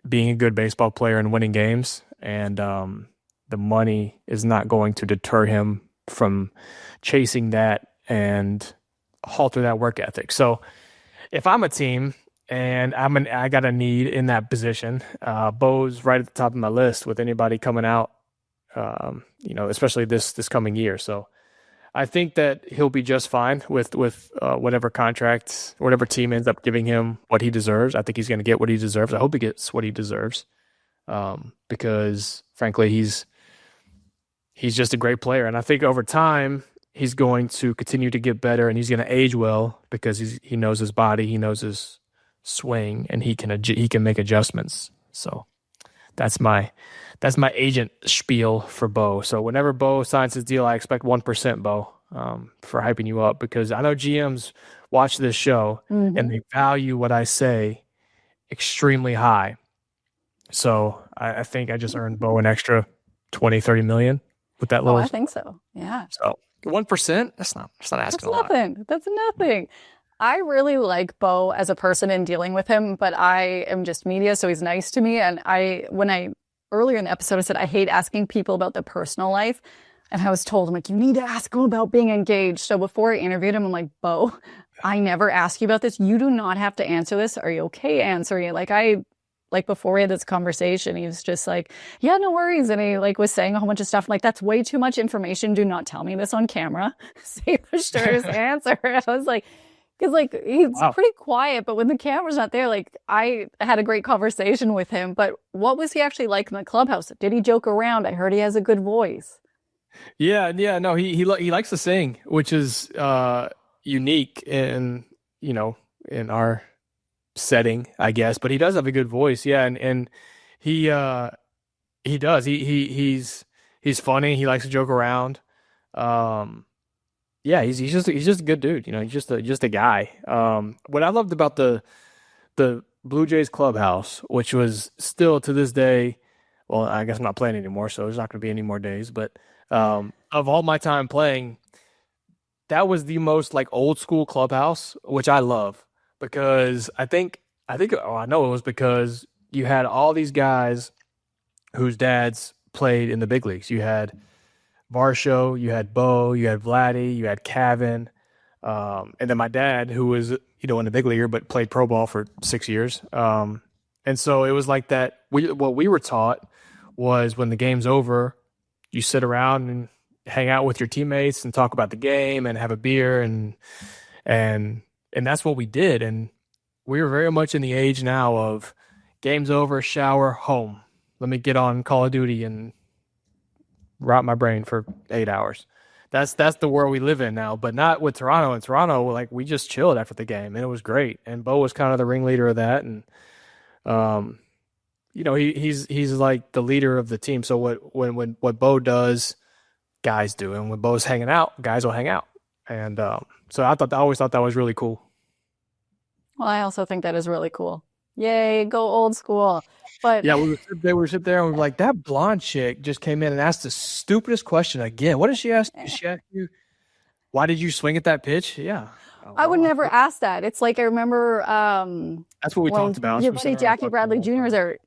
being a good baseball player and winning games. And the money is not going to deter him from chasing that and halter that work ethic. So if I'm a team and I got a need in that position, Bo's right at the top of my list with anybody coming out, especially this coming year. So I think that he'll be just fine with whatever contract, whatever team ends up giving him what he deserves. I think he's going to get what he deserves. I hope he gets what he deserves, because frankly, he's just a great player. And I think over time, he's going to continue to get better, and he's going to age well because he knows his body, he knows his swing, and he can make adjustments. So that's my agent spiel for Bo. So whenever Bo signs his deal, I expect 1%, Bo, for hyping you up, because I know GMs watch this show and they value what I say extremely high. So I think I just earned Bo an extra 20-30 million with that little. I think so. Yeah. So 1%, that's not asking a lot. That's nothing. I really like Bo as a person in dealing with him, but I am just media, so he's nice to me. And when I earlier in the episode I said I hate asking people about their personal life, And I was told, I'm like, you need to ask him about being engaged. So before I interviewed him, I'm like, Bo, I never ask you about this. You do not have to answer this. Are you okay answering it? Like before we had this conversation, he was just like, yeah, no worries. And he like was saying a whole bunch of stuff. I'm like, that's way too much information. Do not tell me this on camera. Save the shortest answer. I was like, because like he's pretty quiet, but when the camera's not there, like I had a great conversation with him. But what was he actually like in the clubhouse? Did he joke around? I heard he has a good voice. Yeah, no, he likes to sing, which is unique in in our setting, I guess. But he does have a good voice, yeah, and he he does. He's funny. He likes to joke around. Yeah, he's just a good dude. He's just a guy. What I loved about the Blue Jays clubhouse, which was still to this day, well, I guess I'm not playing anymore, so there's not going to be any more days. But of all my time playing, that was the most like old school clubhouse, which I love because I know it was because you had all these guys whose dads played in the big leagues. You had Varsho, you had Bo, you had Vladdy, you had Cavan, and then my dad, who was in the big leaguer but played pro ball for 6 years. And so it was like that. What we were taught was when the game's over, you sit around and hang out with your teammates and talk about the game and have a beer and that's what we did. And we were very much in the age now of game's over, shower, home. Let me get on Call of Duty and rot my brain for 8 hours. That's the world we live in now, but not with Toronto. In Toronto, like we just chilled after the game, and it was great. And Bo was kind of the ringleader of that, and he's like the leader of the team. So what Bo does, guys do, and when Bo's hanging out, guys will hang out. And so I always thought that was really cool. Well, I also think that is really cool. Yay, go old school. But yeah, we would sit there and we were like, that blonde chick just came in and asked the stupidest question again. What did she ask? Did she ask you, why did you swing at that pitch? Yeah. I would never ask that. It's like I remember that's what we talked about. Your buddy Jackie Bradley Jr. was there.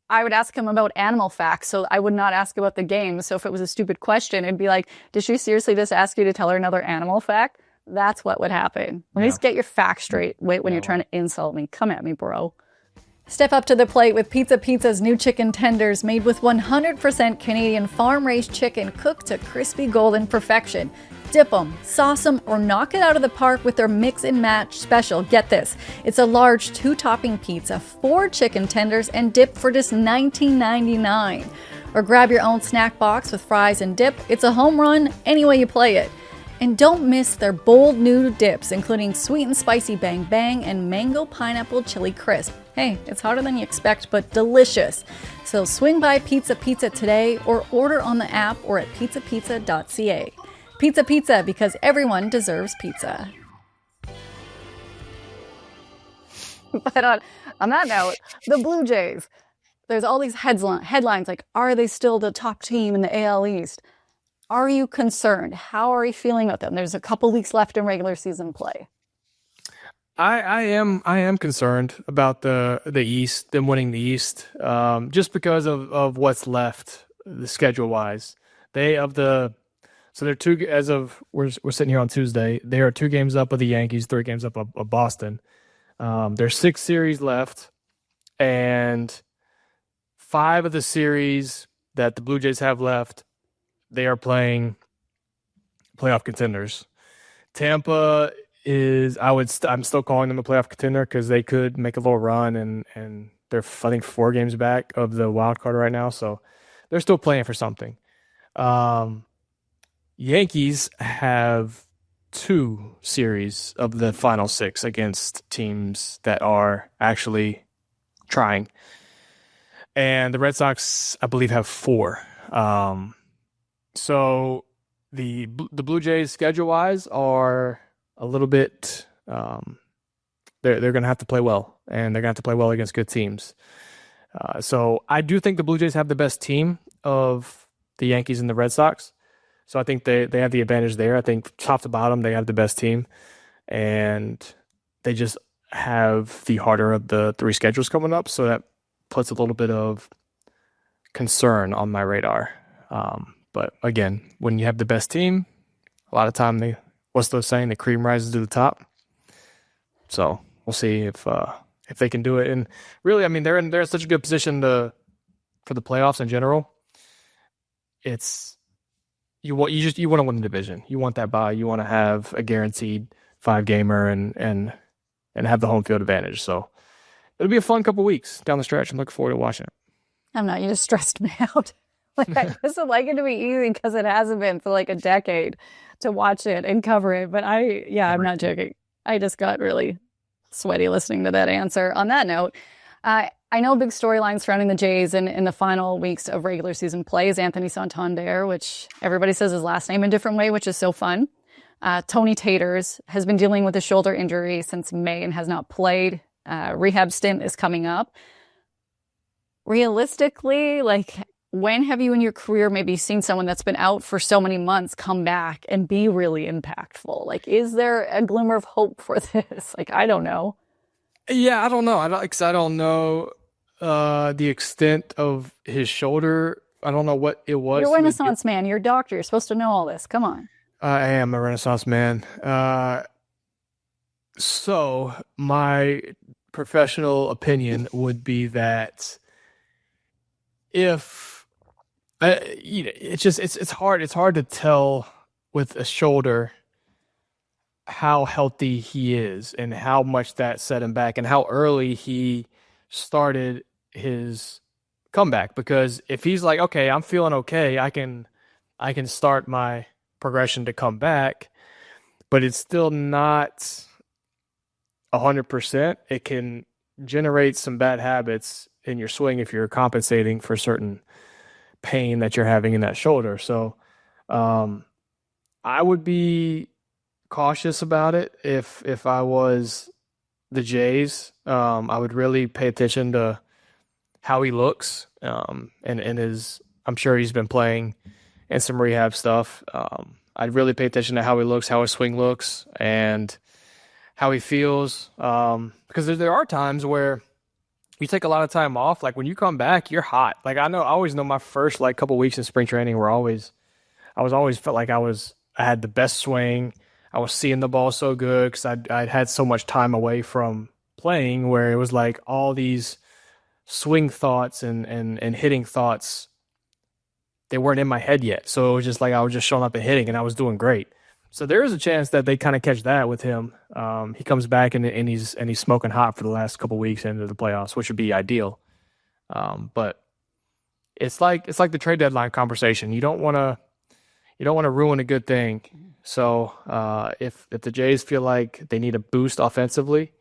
I would ask him about animal facts, so I would not ask about the game. So if it was a stupid question, it'd be like, did she seriously just ask you to tell her another animal fact? That's what would happen. At least get your facts straight. Wait, when you're trying to insult me, come at me, bro. Step up to the plate with Pizza Pizza's new chicken tenders made with 100% Canadian farm-raised chicken cooked to crispy golden perfection. Dip them, sauce them, or knock it out of the park with their mix and match special. Get this, it's a large 2-topping pizza, 4 chicken tenders, and dip for just $19.99. Or grab your own snack box with fries and dip. It's a home run any way you play it. And don't miss their bold new dips, including sweet and spicy Bang Bang and mango pineapple chili crisp. Hey, it's hotter than you expect, but delicious. So swing by Pizza Pizza today or order on the app or at pizzapizza.ca. Pizza Pizza, because everyone deserves pizza. But on that note, the Blue Jays, there's all these headlines like, are they still the top team in the AL East? Are you concerned? How are you feeling about them? There's a couple weeks left in regular season play. I am concerned about the East, them winning the East, just because of what's left, the schedule wise. So they're two, as of we're sitting here on Tuesday. They are 2 games up of the Yankees, 3 games up of Boston. There's 6 series left, and 5 of the series that the Blue Jays have left, they are playing playoff contenders. Tampa is, I'm still calling them a playoff contender because they could make a little run, and they're, I think, 4 games back of the wild card right now, so they're still playing for something. Yankees have 2 series of the final 6 against teams that are actually trying, and the Red Sox, I believe, have 4. So the Blue Jays schedule-wise are a little bit they're going to have to play well, and they're going to have to play well against good teams. So I do think the Blue Jays have the best team of the Yankees and the Red Sox. So I think they have the advantage there. I think top to bottom they have the best team, and they just have the harder of the 3 schedules coming up. So that puts a little bit of concern on my radar. But again, when you have the best team, a lot of time what's the saying? The cream rises to the top. So we'll see if they can do it. And really, I mean, they're in such a good position for the playoffs in general. It's you want to win the division. You want that bye. You want to have a guaranteed 5-gamer and have the home field advantage. So it'll be a fun couple weeks down the stretch. I'm looking forward to watching it. I'm not. You just stressed me out. Like, I just would like it to be easy because it hasn't been for like a decade to watch it and cover it. But I'm not joking. I just got really sweaty listening to that answer. On that note, I know a big storyline surrounding the Jays in the final weeks of regular season play is Anthony Santander, which everybody says his last name a different way, which is so fun. Tony Taters has been dealing with a shoulder injury since May and has not played. Rehab stint is coming up. Realistically, like, when have you in your career maybe seen someone that's been out for so many months come back and be really impactful? Like, is there a glimmer of hope for this? Like, I don't know. Yeah, I don't know. I don't know the extent of his shoulder. I don't know what it was. You're a Renaissance man. You're a doctor. You're supposed to know all this. Come on. I am a Renaissance man. So my professional opinion would be that if it's hard to tell with a shoulder how healthy he is and how much that set him back and how early he started his comeback. Because if he's like, okay, I'm feeling okay, I can start my progression to come back, but it's still not 100%. It can generate some bad habits in your swing if you're compensating for certain pain that you're having in that shoulder. So I would be cautious about it if I was the Jays. I would really pay attention to how he looks, and his. I'm sure he's been playing in some rehab stuff. I'd really pay attention to how he looks, how his swing looks, and how he feels. Because there are times where you take a lot of time off. Like when you come back, you're hot. Like I always know my first like couple weeks in spring training I was always felt like I had the best swing. I was seeing the ball so good because I'd had so much time away from playing, where it was like all these swing thoughts and hitting thoughts, they weren't in my head yet. So it was just like I was just showing up and hitting, and I was doing great. So there is a chance that they kind of catch that with him. He comes back and he's smoking hot for the last couple weeks into the playoffs, which would be ideal. But it's like the trade deadline conversation. You don't want to ruin a good thing. So if the Jays feel like they need a boost offensively,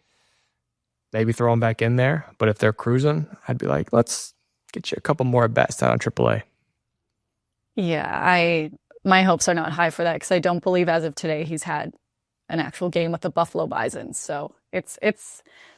maybe throw them back in there. But if they're cruising, I'd be like, let's get you a couple more at bats down on AAA. Yeah, my hopes are not high for that because I don't believe as of today he's had an actual game with the Buffalo Bisons. So it's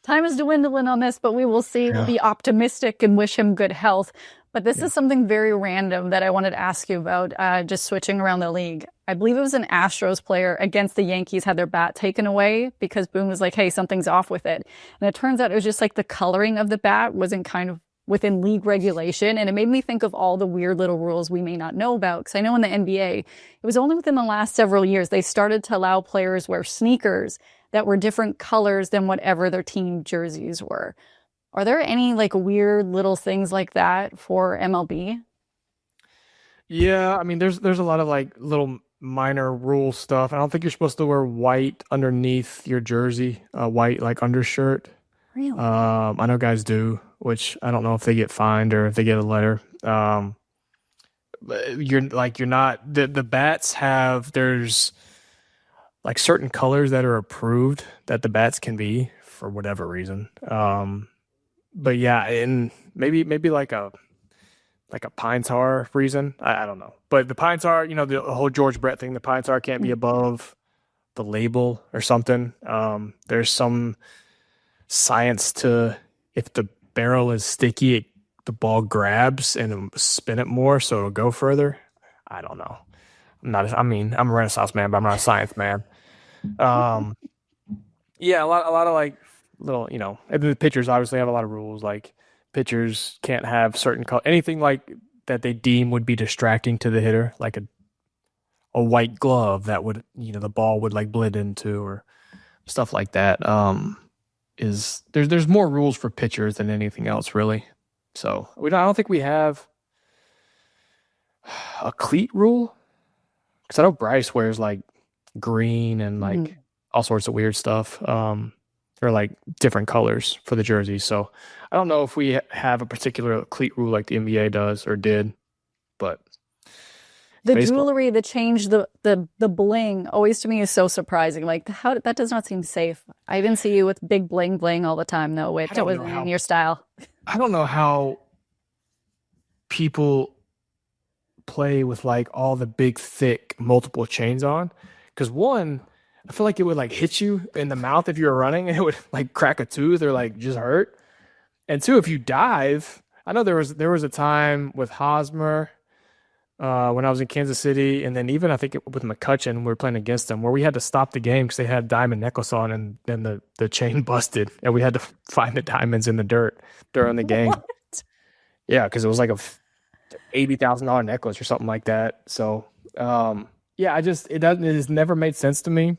time is dwindling on this, but we will see. Yeah. We'll be optimistic and wish him good health. But this is something very random that I wanted to ask you about, just switching around the league. I believe it was an Astros player against the Yankees had their bat taken away because Boone was like, hey, something's off with it. And it turns out it was just like the coloring of the bat wasn't kind of within league regulation. And it made me think of all the weird little rules we may not know about. Because I know in the NBA, it was only within the last several years they started to allow players wear sneakers that were different colors than whatever their team jerseys were. Are there any like weird little things like that for MLB? Yeah, I mean, there's a lot of like little minor rule stuff. I don't think you're supposed to wear white underneath your jersey, white like undershirt. Really? I know guys do, which I don't know if they get fined or if they get a letter. You're not the bats have there's like certain colors that are approved that the bats can be for whatever reason. But yeah, and maybe like a pine tar reason. I don't know. But the pine tar, the whole George Brett thing, the pine tar can't be above the label or something. There's some science to if the barrel is sticky, the ball grabs and it'll spin it more so it'll go further. I don't know. I'm a Renaissance man, but I'm not a science man. Yeah, a lot of like little, and the pitchers obviously have a lot of rules. Like pitchers can't have certain color, anything like that they deem would be distracting to the hitter, like a white glove that would, the ball would like blend into, or stuff like that. Is there's more rules for pitchers than anything else, really. So I don't think we have a cleat rule, because I know Bryce wears like green and like all sorts of weird stuff. Or like different colors for the jerseys. So I don't know if we have a particular cleat rule like the NBA does or did, but the jewelry, the change, the bling always to me is so surprising. Like, how that does not seem safe. I didn't see you with big bling all the time, though, which wasn't in your style. I don't know how people play with like all the big, thick, multiple chains on. Because one, I feel like it would like hit you in the mouth if you were running, and it would like crack a tooth or like just hurt. And two, if you dive, I know there was a time with Hosmer when I was in Kansas City, and then even I think with McCutcheon, we were playing against them, where we had to stop the game because they had a diamond necklace on, and then the chain busted, and we had to find the diamonds in the dirt during the game. What? Yeah, because it was like a $80,000 necklace or something like that. So yeah, it has never made sense to me.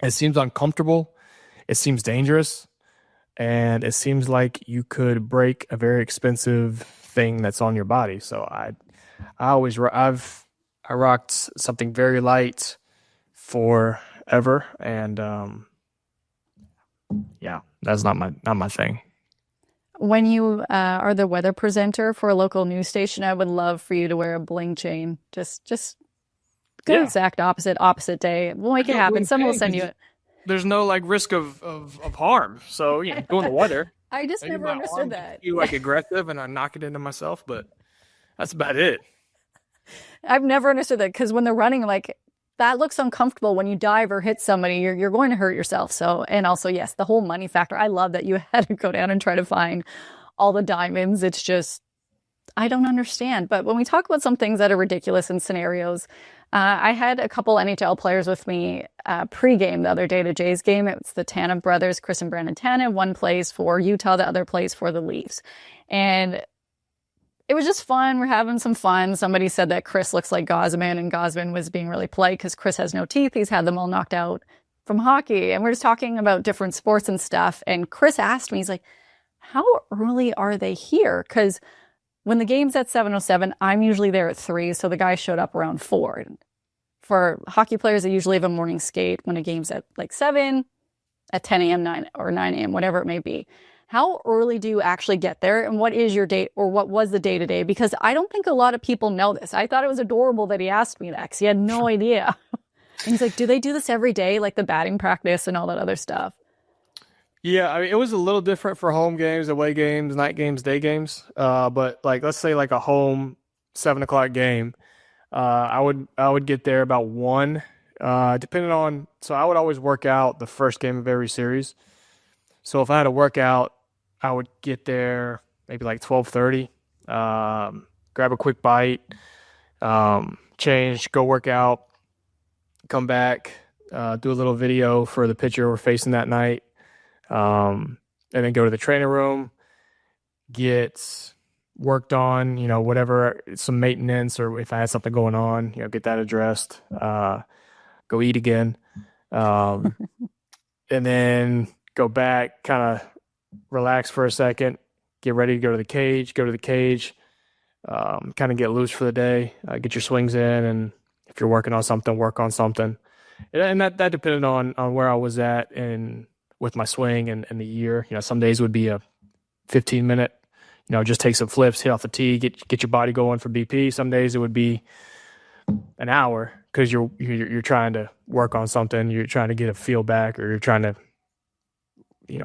It seems uncomfortable. It seems dangerous. And it seems like you could break a very expensive thing that's on your body. So I rocked something very light forever. And yeah, that's not my thing. When you are the weather presenter for a local news station, I would love for you to wear a bling chain. Just go exact opposite day. We'll make it happen. Someone will send you it. There's no like risk of harm. So go in the weather. I just never understood that. You like aggressive and I knock it into myself, but that's about it. I've never understood that, because when they're running, like, that looks uncomfortable when you dive or hit somebody. You're going to hurt yourself. So, and also, yes, the whole money factor. I love that you had to go down and try to find all the diamonds. It's just, I don't understand. But when we talk about some things that are ridiculous in scenarios, I had a couple NHL players with me pre-game the other day, the Jays game. It's the Tanev brothers, Chris and Brandon Tanev. One plays for Utah, the other plays for the Leafs. And it was just fun. We're having some fun. Somebody said that Chris looks like Gosman, and Gosman was being really polite because Chris has no teeth. He's had them all knocked out from hockey. And we're just talking about different sports and stuff. And Chris asked me, he's like, how early are they here? Because when the game's at 7:07, I'm usually there at 3, so the guy showed up around 4. For hockey players, they usually have a morning skate when a game's at like 7, at 10 a.m., 9 a.m., whatever it may be. How early do you actually get there, and what is your date, or what was the day-to-day? Because I don't think a lot of people know this. I thought it was adorable that he asked me that, because he had no idea. And he's like, do they do this every day, like the batting practice and all that other stuff? Yeah, I mean, it was a little different for home games, away games, night games, day games. But like, let's say like a home 7:00 game, I would get there about 1, depending on. So I would always work out the first game of every series. So if I had to work out, I would get there maybe like 12:30. Grab a quick bite, change, go work out, come back, do a little video for the pitcher we're facing that night. And then go to the training room, get worked on, whatever, some maintenance, or if I had something going on, get that addressed, go eat again. And then go back, kind of relax for a second, get ready to go to the cage, kind of get loose for the day, get your swings in. And if you're working on something, work on something. And that depended on where I was at and with my swing and the year. Some days would be a 15-minute, just take some flips, hit off the tee, get your body going for BP. Some days it would be an hour because you're trying to work on something, you're trying to get a feel back, or you're trying to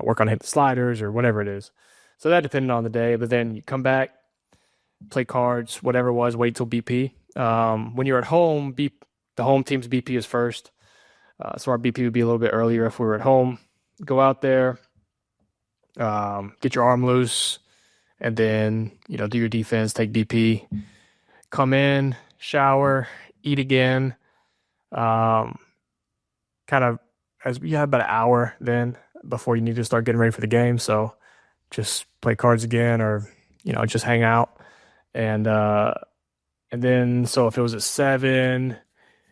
work on hitting the sliders or whatever it is. So that depended on the day. But then you come back, play cards, whatever it was, wait till BP. When you're at home, the home team's BP is first. So our BP would be a little bit earlier if we were at home. Go out there, get your arm loose, and then, do your defense, take BP, come in, shower, eat again. Kind of, as we have about an hour then before you need to start getting ready for the game. So just play cards again, or, just hang out. And then so if it was at 7,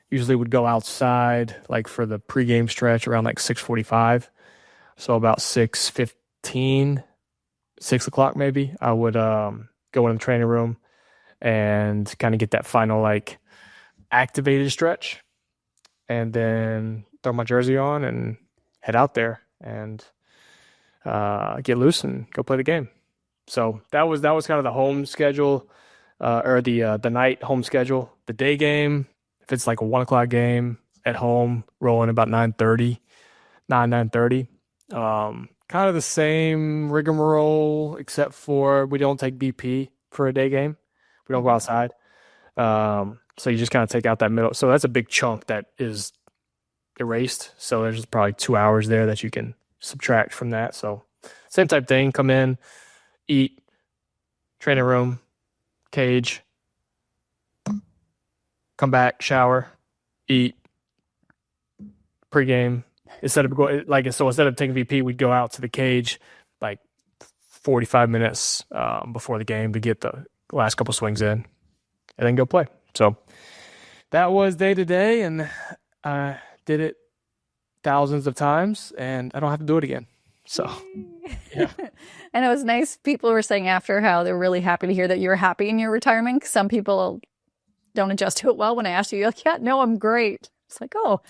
usually would go outside like for the pregame stretch around like 6:45. So about 6:15, 6 o'clock maybe, I would go in the training room and kind of get that final like activated stretch, and then throw my jersey on and head out there and get loose and go play the game. So that was kind of the home schedule, or the night home schedule. The day game, if it's like a 1 o'clock game at home, rolling about 9:30. Kind of the same rigmarole, except for we don't take BP for a day game. We don't go outside. So you just kind of take out that middle. So that's a big chunk that is erased. So there's probably 2 hours there that you can subtract from that. So same type thing. Come in, eat, training room, cage, come back, shower, eat, pregame. Instead of taking VP, we'd go out to the cage like 45 minutes before the game to get the last couple swings in, and then go play. So that was day to day, and I did it thousands of times, and I don't have to do it again. So, yeah. And it was nice. People were saying after how they're really happy to hear that you're happy in your retirement. Some people don't adjust to it well. When I asked you, you're like, yeah, no, I'm great. It's like, oh,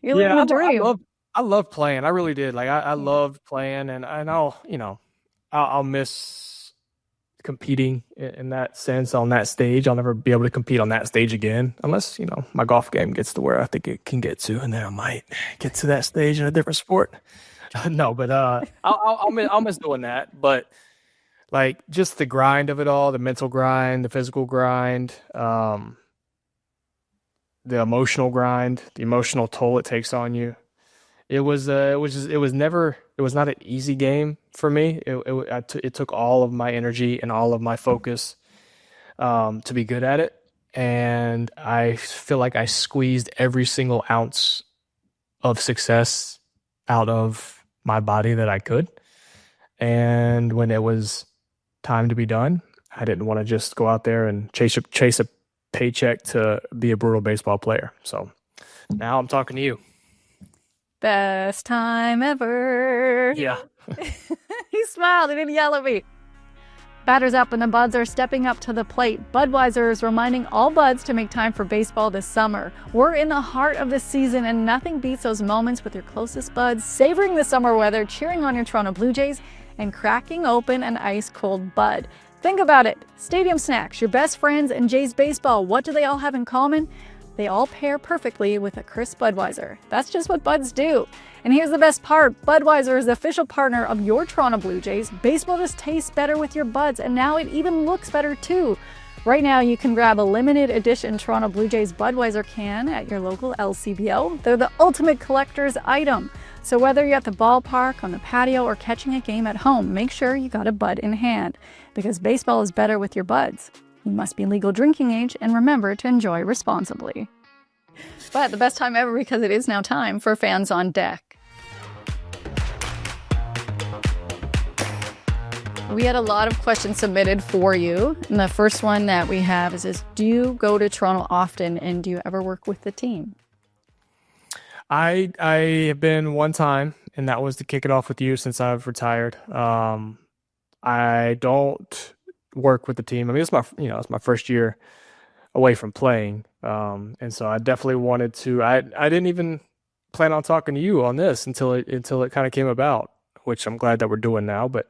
you're living a dream. I love playing. I really did. Like I loved playing, and I'll miss competing in that sense on that stage. I'll never be able to compete on that stage again, unless my golf game gets to where I think it can get to, and then I might get to that stage in a different sport. No, but I'll miss doing that. But like just the grind of it all, the mental grind, the physical grind, the emotional grind, the emotional toll it takes on you. It was not an easy game for me. It took all of my energy and all of my focus to be good at it. And I feel like I squeezed every single ounce of success out of my body that I could. And when it was time to be done, I didn't want to just go out there and chase a paycheck to be a brutal baseball player. So now I'm talking to you. Best time ever. Yeah. He smiled. He didn't yell at me. Batters up and the buds are stepping up to the plate. Budweiser is reminding all buds to make time for baseball this summer. We're in the heart of the season, and nothing beats those moments with your closest buds, savoring the summer weather, cheering on your Toronto Blue Jays, and cracking open an ice-cold Bud. Think about it. Stadium snacks, your best friends, and Jays baseball. What do they all have in common? They all pair perfectly with a crisp Budweiser. That's just what buds do. And here's the best part. Budweiser is the official partner of your Toronto Blue Jays. Baseball just tastes better with your buds, and now it even looks better too. Right now, you can grab a limited edition Toronto Blue Jays Budweiser can at your local LCBO. They're the ultimate collector's item. So whether you're at the ballpark, on the patio, or catching a game at home, make sure you got a Bud in hand, because baseball is better with your buds. You must be legal drinking age, and remember to enjoy responsibly. But the best time ever, because it is now time for Fans on Deck. We had a lot of questions submitted for you. And the first one that we have is this: do you go to Toronto often, and do you ever work with the team? I have been one time, and that was to kick it off with you since I've retired. I don't work with the team. I mean, it's my first year away from playing, and so I definitely wanted to. I didn't even plan on talking to you on this until it kind of came about, which I'm glad that we're doing now. But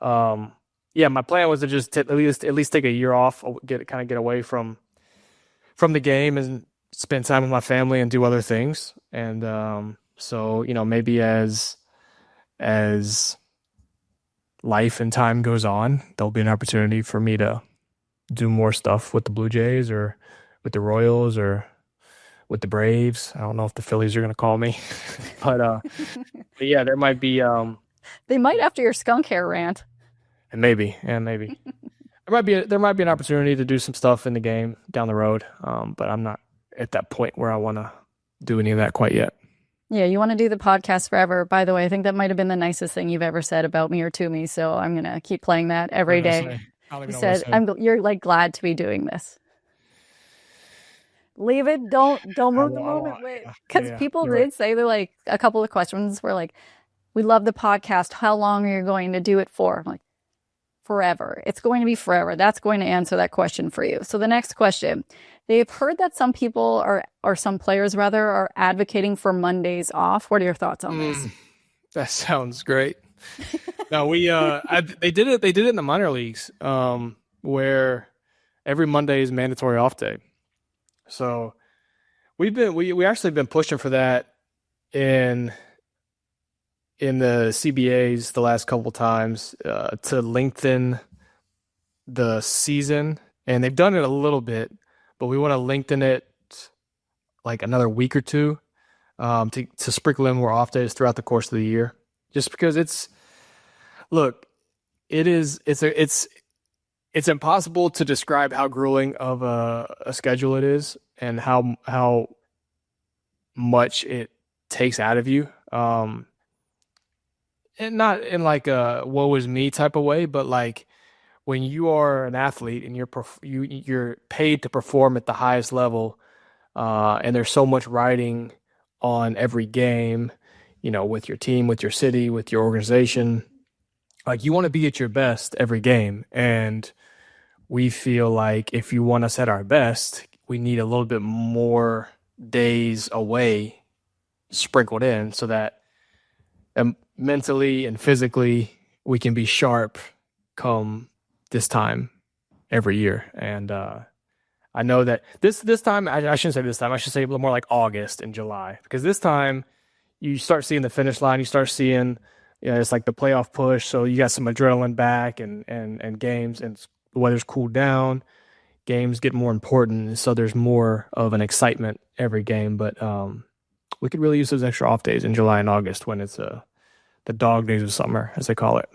yeah, my plan was to just at least take a year off, get away from the game and spend time with my family and do other things. And so maybe as life and time goes on, there'll be an opportunity for me to do more stuff with the Blue Jays or with the Royals or with the Braves. I don't know if the Phillies are going to call me, but yeah, there might be. They might after your skunk hair rant. And maybe there might be an opportunity to do some stuff in the game down the road. But I'm not at that point where I want to do any of that quite yet. Yeah, you want to do the podcast forever. By the way, I think that might have been the nicest thing you've ever said about me or to me. So I'm going to keep playing that every day. I don't You even know what to said, say. you're like glad to be doing this. Leave it. Don't ruin the I moment won't. with, Yeah, because yeah, people you're right. did say, they're like, a couple of questions were like, we love the podcast. How long are you going to do it for? I'm like, forever. It's going to be forever. That's going to answer that question for you. So the next question, they've heard that some people or some players rather, are advocating for Mondays off. What are your thoughts on this? That sounds great. No, they did it. They did it in the minor leagues, where every Monday is mandatory off day. So we actually been pushing for that in the CBAs the last couple times, to lengthen the season, and they've done it a little bit, but we want to lengthen it like another week or two, to sprinkle in more off days throughout the course of the year. Just because look, it's impossible to describe how grueling of a schedule it is and how much it takes out of you. And not in like a woe is me type of way, but like when you are an athlete and you're paid to perform at the highest level, and there's so much riding on every game, with your team, with your city, with your organization, like you want to be at your best every game. And we feel like if you want us at our best, we need a little bit more days away sprinkled in so that mentally and physically we can be sharp come this time every year. And I know that this time, I shouldn't say this time, I should say a little more like August and July, because this time you start seeing the finish line, you start seeing, it's like the playoff push. So you got some adrenaline back, and games, and the weather's cooled down, games get more important. So there's more of an excitement every game. But we could really use those extra off days in July and August when it's the dog days of summer, as they call it.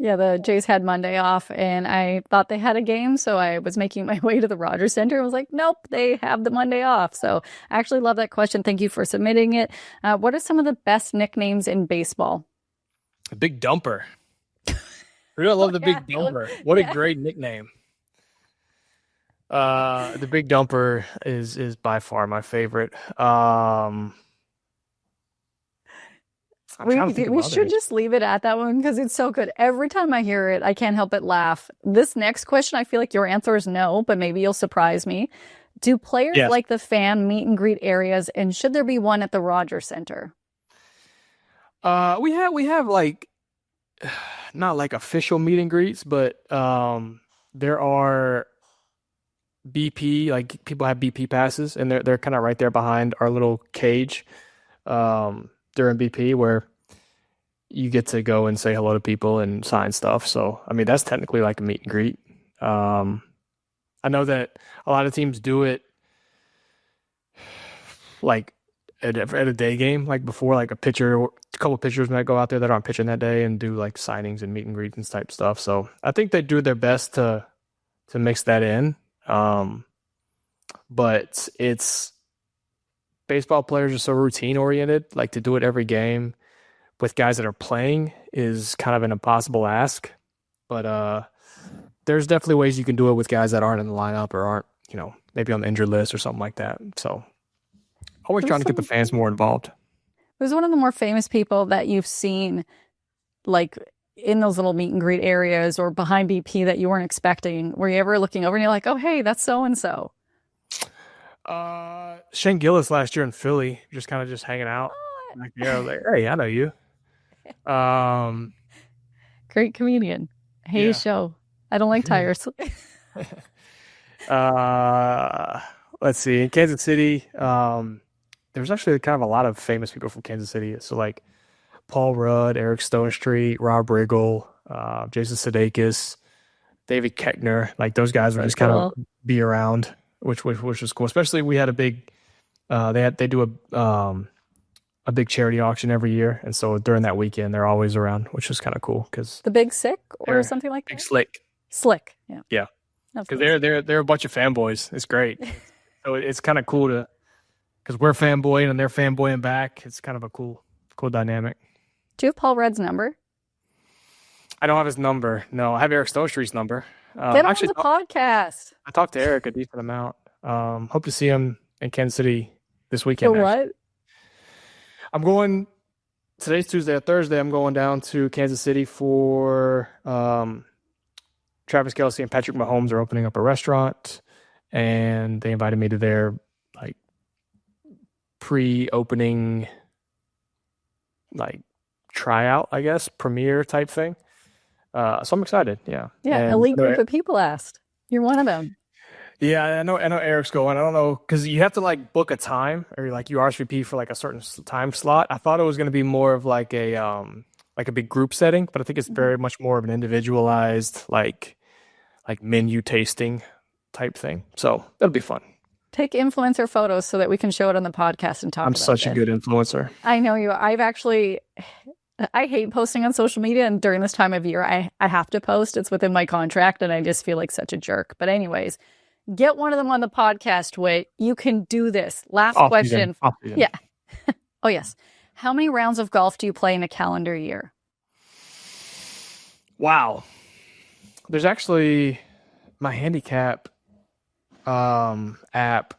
Yeah, the Jays had Monday off, and I thought they had a game, so I was making my way to the Rogers Center and was like, nope, they have the Monday off. So I actually love that question. Thank you for submitting it. What are some of the best nicknames in baseball? The Big Dumper. I really love the Big Dumper. What a great nickname. The Big Dumper is by far my favorite. We should just leave it at that one because it's so good. Every time I hear it, I can't help but laugh. This next question, I feel like your answer is no, but maybe you'll surprise me. Do players like the fan meet and greet areas, and should there be one at the Rogers Center? We have like not like official meet and greets, but there are BP, like people have BP passes, and they're kind of right there behind our little cage during BP, where you get to go and say hello to people and sign stuff. So I mean, that's technically like a meet and greet. I know that a lot of teams do it like at a day game, like before, like a couple of pitchers might go out there that aren't pitching that day and do like signings and meet and greets and type stuff. So I think they do their best to mix that in. But it's baseball players are so routine oriented, like to do it every game with guys that are playing is kind of an impossible ask. But there's definitely ways you can do it with guys that aren't in the lineup or aren't, maybe on the injured list or something like that. So always trying to get the fans more involved. Who's one of the more famous people that you've seen, like in those little meet and greet areas or behind BP that you weren't expecting? Were you ever looking over and you're like, oh, hey, that's so-and-so? Shane Gillis last year in Philly, just kind of hanging out. Like, I was like, hey, I know you. Great comedian. Hey, show. I don't like tires. Let's see. In Kansas City, there's actually kind of a lot of famous people from Kansas City. So like Paul Rudd, Eric Stonestreet, Rob Riggle, Jason Sudeikis, David Keckner. Like those guys would just kind of be around, which was cool. Especially we had a big, they do a big charity auction every year, and so during that weekend they're always around, which is kind of cool because the Big Sick or something like that. Big Slick, yeah, because they're a bunch of fanboys. It's great. So it's kind of cool because we're fanboying and they're fanboying back. It's kind of a cool dynamic. Do you have Paul Rudd's number? I don't have his number. No, I have Eric Stonestreet's number. Get on the podcast. I talked to Eric a decent amount. Hope to see him in Kansas City this weekend. So what? I'm going. Today's Tuesday or Thursday. I'm going down to Kansas City for Travis Kelce and Patrick Mahomes are opening up a restaurant, and they invited me to their like pre-opening like tryout, I guess, premiere type thing. So I'm excited. Yeah. Yeah. And elite group of people asked. You're one of them. Yeah, I know Eric's going. I don't know, because you have to like book a time or like you RSVP for like a certain time slot. I thought it was going to be more of like a big group setting, but I think it's very much more of an individualized like menu tasting type thing. So that'll be fun. Take influencer photos so that we can show it on the podcast and talk about it. I'm such a good influencer. I know you. I hate posting on social media, and during this time of year, I have to post. It's within my contract, and I just feel like such a jerk. But anyways, get one of them on the podcast, Whit. You can do this. Last question. Yeah. Oh, yes. How many rounds of golf do you play in a calendar year? Wow. There's actually my handicap app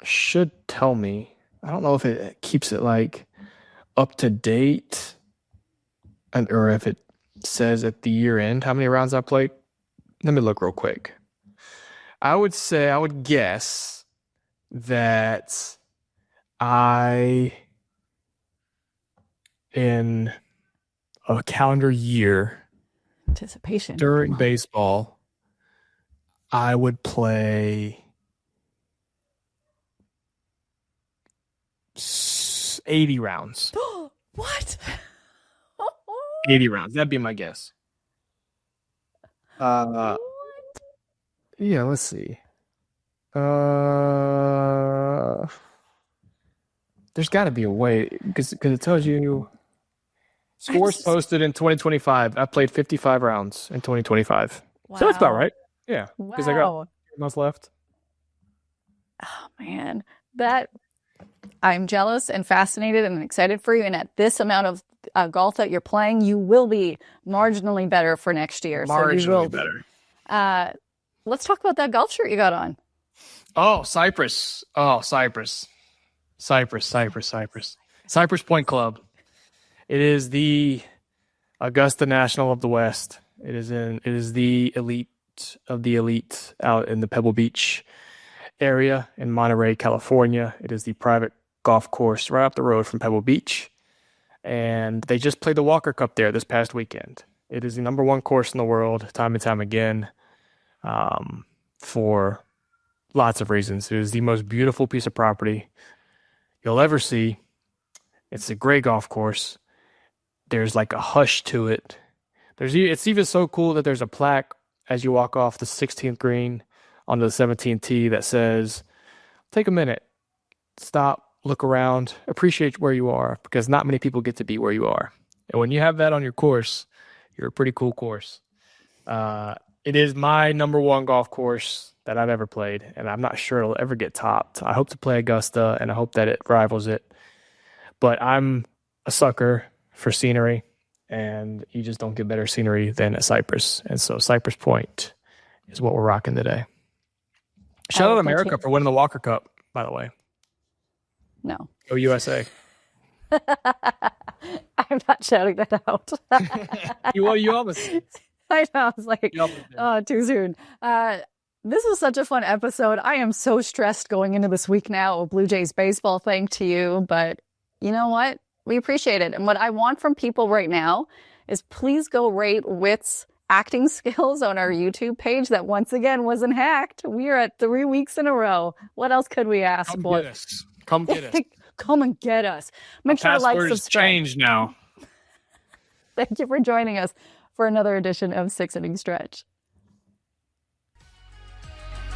should tell me. I don't know if it keeps it like up to date or if it says at the year end how many rounds I played. Let me look real quick. I would guess that in a calendar year anticipation during baseball, I would play 80 rounds. What? 80 rounds. That'd be my guess. Yeah, let's see. There's got to be a way because it tells you scores posted in 2025. I played 55 rounds in 2025. Wow. So that's about right. Yeah, because I got months left. Oh man, I'm jealous and fascinated and excited for you. And at this amount of golf that you're playing, you will be marginally better for next year. Marginally better. Let's talk about that golf shirt you got on. Oh, Cypress. Cypress Point Club. It is the Augusta National of the West. It is the elite of the elite out in the Pebble Beach area in Monterey, California. It is the private golf course right up the road from Pebble Beach. And they just played the Walker Cup there this past weekend. It is the number one course in the world, time and time again, for lots of reasons. It is the most beautiful piece of property you'll ever see. It's a great golf course. There's like a hush to it. It's even so cool that there's a plaque as you walk off the 16th green onto the 17th tee that says, take a minute, stop, look around, appreciate where you are, because not many people get to be where you are. And when you have that on your course, you're a pretty cool course. It is my number one golf course that I've ever played, and I'm not sure it'll ever get topped. I hope to play Augusta, and I hope that it rivals it. But I'm a sucker for scenery, and you just don't get better scenery than at Cypress. And so Cypress Point is what we're rocking today. Shout out to America for winning the Walker Cup, by the way. No. Go USA. I'm not shouting that out. You almost. I know. I was like, oh, too soon. This was such a fun episode. I am so stressed going into this week now of Blue Jays baseball, thanks to you. But you know what? We appreciate it. And what I want from people right now is please go rate Whit's acting skills on our YouTube page that once again wasn't hacked. We are at 3 weeks in a row. What else could we ask for? Come get us. Come and get us. Make sure to like, subscribe. Password is changed now. Thank you for joining us for another edition of 6 Inning Stretch.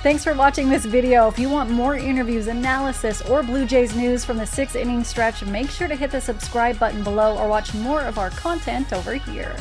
Thanks for watching this video. If you want more interviews, analysis, or Blue Jays news from the 6 Inning Stretch, make sure to hit the subscribe button below or watch more of our content over here.